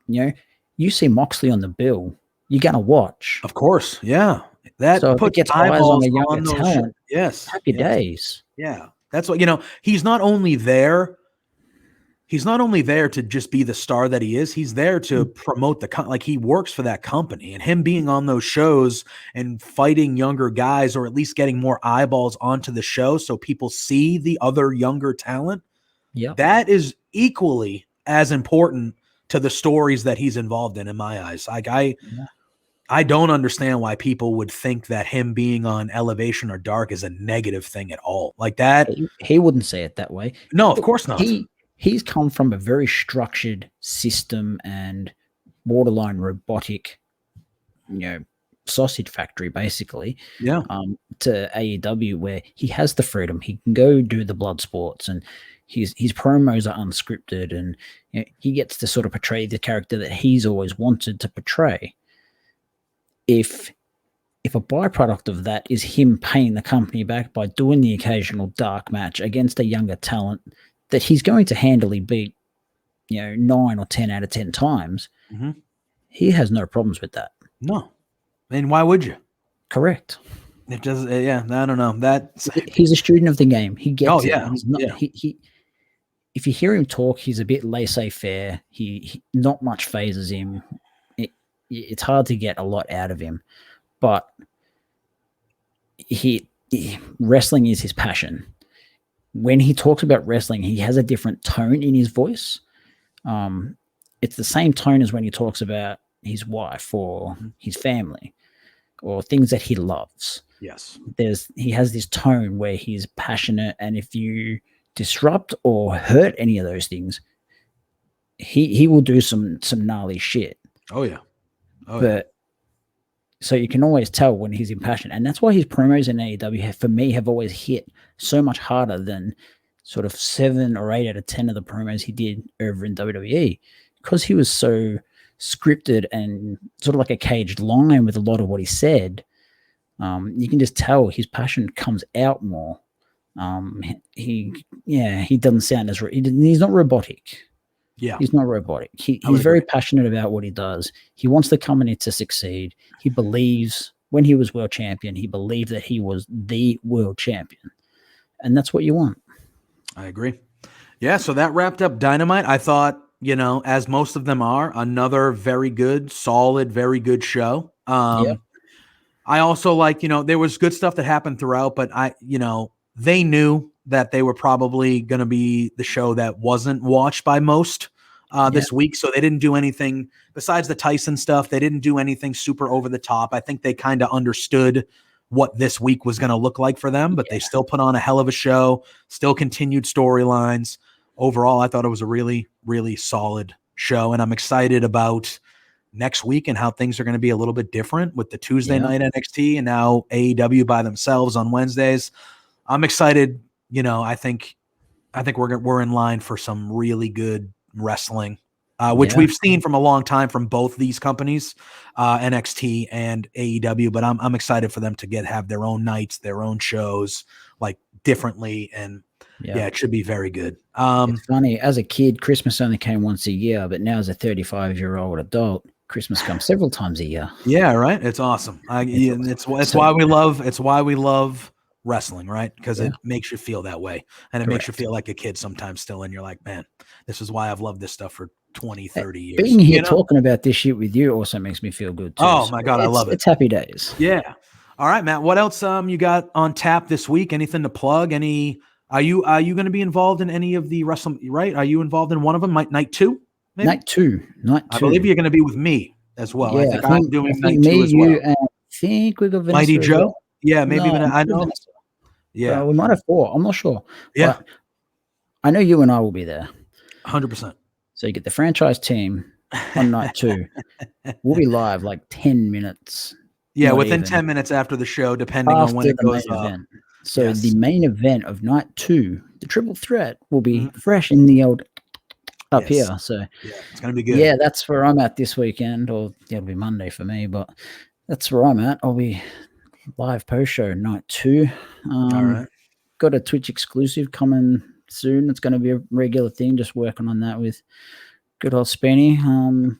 you know, you see Moxley on the bill, you're going to watch. Of course, yeah. That so puts gets eyes on a younger talent. Yes. Happy days. Yeah. That's what, you know, he's not only there to just be the star that he is. He's there to promote like, he works for that company, and him being on those shows and fighting younger guys, or at least getting more eyeballs onto the show so people see the other younger talent. Yeah. That is equally as important to the stories that he's involved in my eyes. Like, I don't understand why people would think that him being on Elevation or Dark is a negative thing at all. Like that. He wouldn't say it that way. No, of course not. He's come from a very structured system and borderline robotic, you know, sausage factory, basically. Yeah. To AEW, where he has the freedom. He can go do the blood sports, and his promos are unscripted, and you know, he gets to sort of portray the character that he's always wanted to portray. If a byproduct of that is him paying the company back by doing the occasional dark match against a younger talent that he's going to handily beat, you know, 9 or 10 out of 10 times, he has no problems with that. No. And why would you? Correct. It does. Yeah. I don't know. He's a student of the game. He gets it. Yeah. He's not, he if you hear him talk, he's a bit laissez-faire. He not much phases him. It's hard to get a lot out of him, but wrestling is his passion. When he talks about wrestling, he has a different tone in his voice. It's the same tone as when he talks about his wife or his family or things that he loves. Yes. He has this tone where he's passionate, and if you disrupt or hurt any of those things, he will do some gnarly shit. Oh yeah. But so you can always tell when he's impassioned, and that's why his promos in AEW for me have always hit so much harder than sort of 7 or 8 out of 10 of the promos he did over in WWE, because he was so scripted and sort of like a caged lion with a lot of what he said. You can just tell his passion comes out more. He doesn't sound as he's not robotic. Yeah. He's not robotic. I would He's very agree. passionate about what he does. He wants the company to succeed. He believes when he was world champion, he believed that he was the world champion. And that's what you want. I agree. Yeah, so that wrapped up Dynamite. I thought, as most of them are, another very good, solid, very good show. Yep. I also like, there was good stuff that happened throughout, but they knew that they were probably going to be the show that wasn't watched by most this week. So they didn't do anything besides the Tyson stuff. They didn't do anything super over the top. I think they kind of understood what this week was going to look like for them, but they still put on a hell of a show, still continued storylines. Overall, I thought it was a really, really solid show, and I'm excited about next week and how things are going to be a little bit different with the Tuesday night NXT and now AEW by themselves on Wednesdays. I'm excited. I think we're in line for some really good wrestling, which we've seen from a long time from both these companies, NXT and AEW. But I'm excited for them to have their own nights, their own shows, like differently, and it should be very good. It's funny. As a kid, Christmas only came once a year, but now as a 35-year-old adult, Christmas comes several times a year. Yeah, right. It's awesome. It's why we love wrestling, right? Because it makes you feel that way, and it makes you feel like a kid sometimes still, and you're like, man, this is why I've loved this stuff for 20, 30 years. Being here talking about this shit with you also makes me feel good too. Oh my God, I love it. It's happy days. Yeah. All right, Matt. What else you got on tap this week? Anything to plug? Are you going to be involved in any of the wrestling? Right? Are you involved in one of them? Night 2? Maybe? Night two. I believe you're going to be with me as well. Yeah, I think I'm doing night 2 as you, well. and I think we got Vanessa Mighty as Joe. well. Yeah, maybe No, I know. Vanessa. Yeah, we might have 4. I'm not sure. Yeah, but I know you and I will be there. 100%. So you get the franchise team on night 2. We'll be live like 10 minutes. Yeah, within 10 minutes after the show, depending on when it goes up. Event. So the main event of night 2, the triple threat, will be fresh in the old up here. So it's gonna be good. Yeah, that's where I'm at this weekend, or it'll be Monday for me, but that's where I'm at. I'll be live post show night 2. All right. Got a Twitch exclusive coming soon. It's going to be a regular thing. Just working on that with good old Spenny.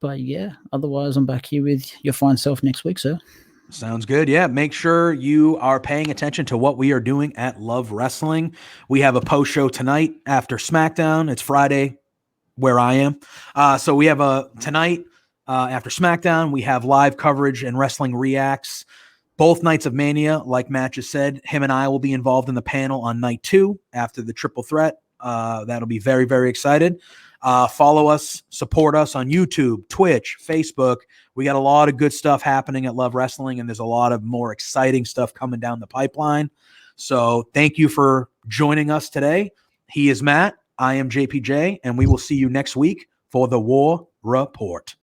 But yeah, otherwise I'm back here with your fine self next week, sir. Sounds good. Yeah. Make sure you are paying attention to what we are doing at Love Wrestling. We have a post show tonight after SmackDown. It's Friday where I am. So we have tonight after SmackDown, we have live coverage and Wrestling Reacts. Both nights of Mania, like Matt just said, him and I will be involved in the panel on night 2 after the triple threat. That'll be very, very excited. Follow us, support us on YouTube, Twitch, Facebook. We got a lot of good stuff happening at Love Wrestling, and there's a lot of more exciting stuff coming down the pipeline. So thank you for joining us today. He is Matt. I am JPJ, and we will see you next week for the War Report.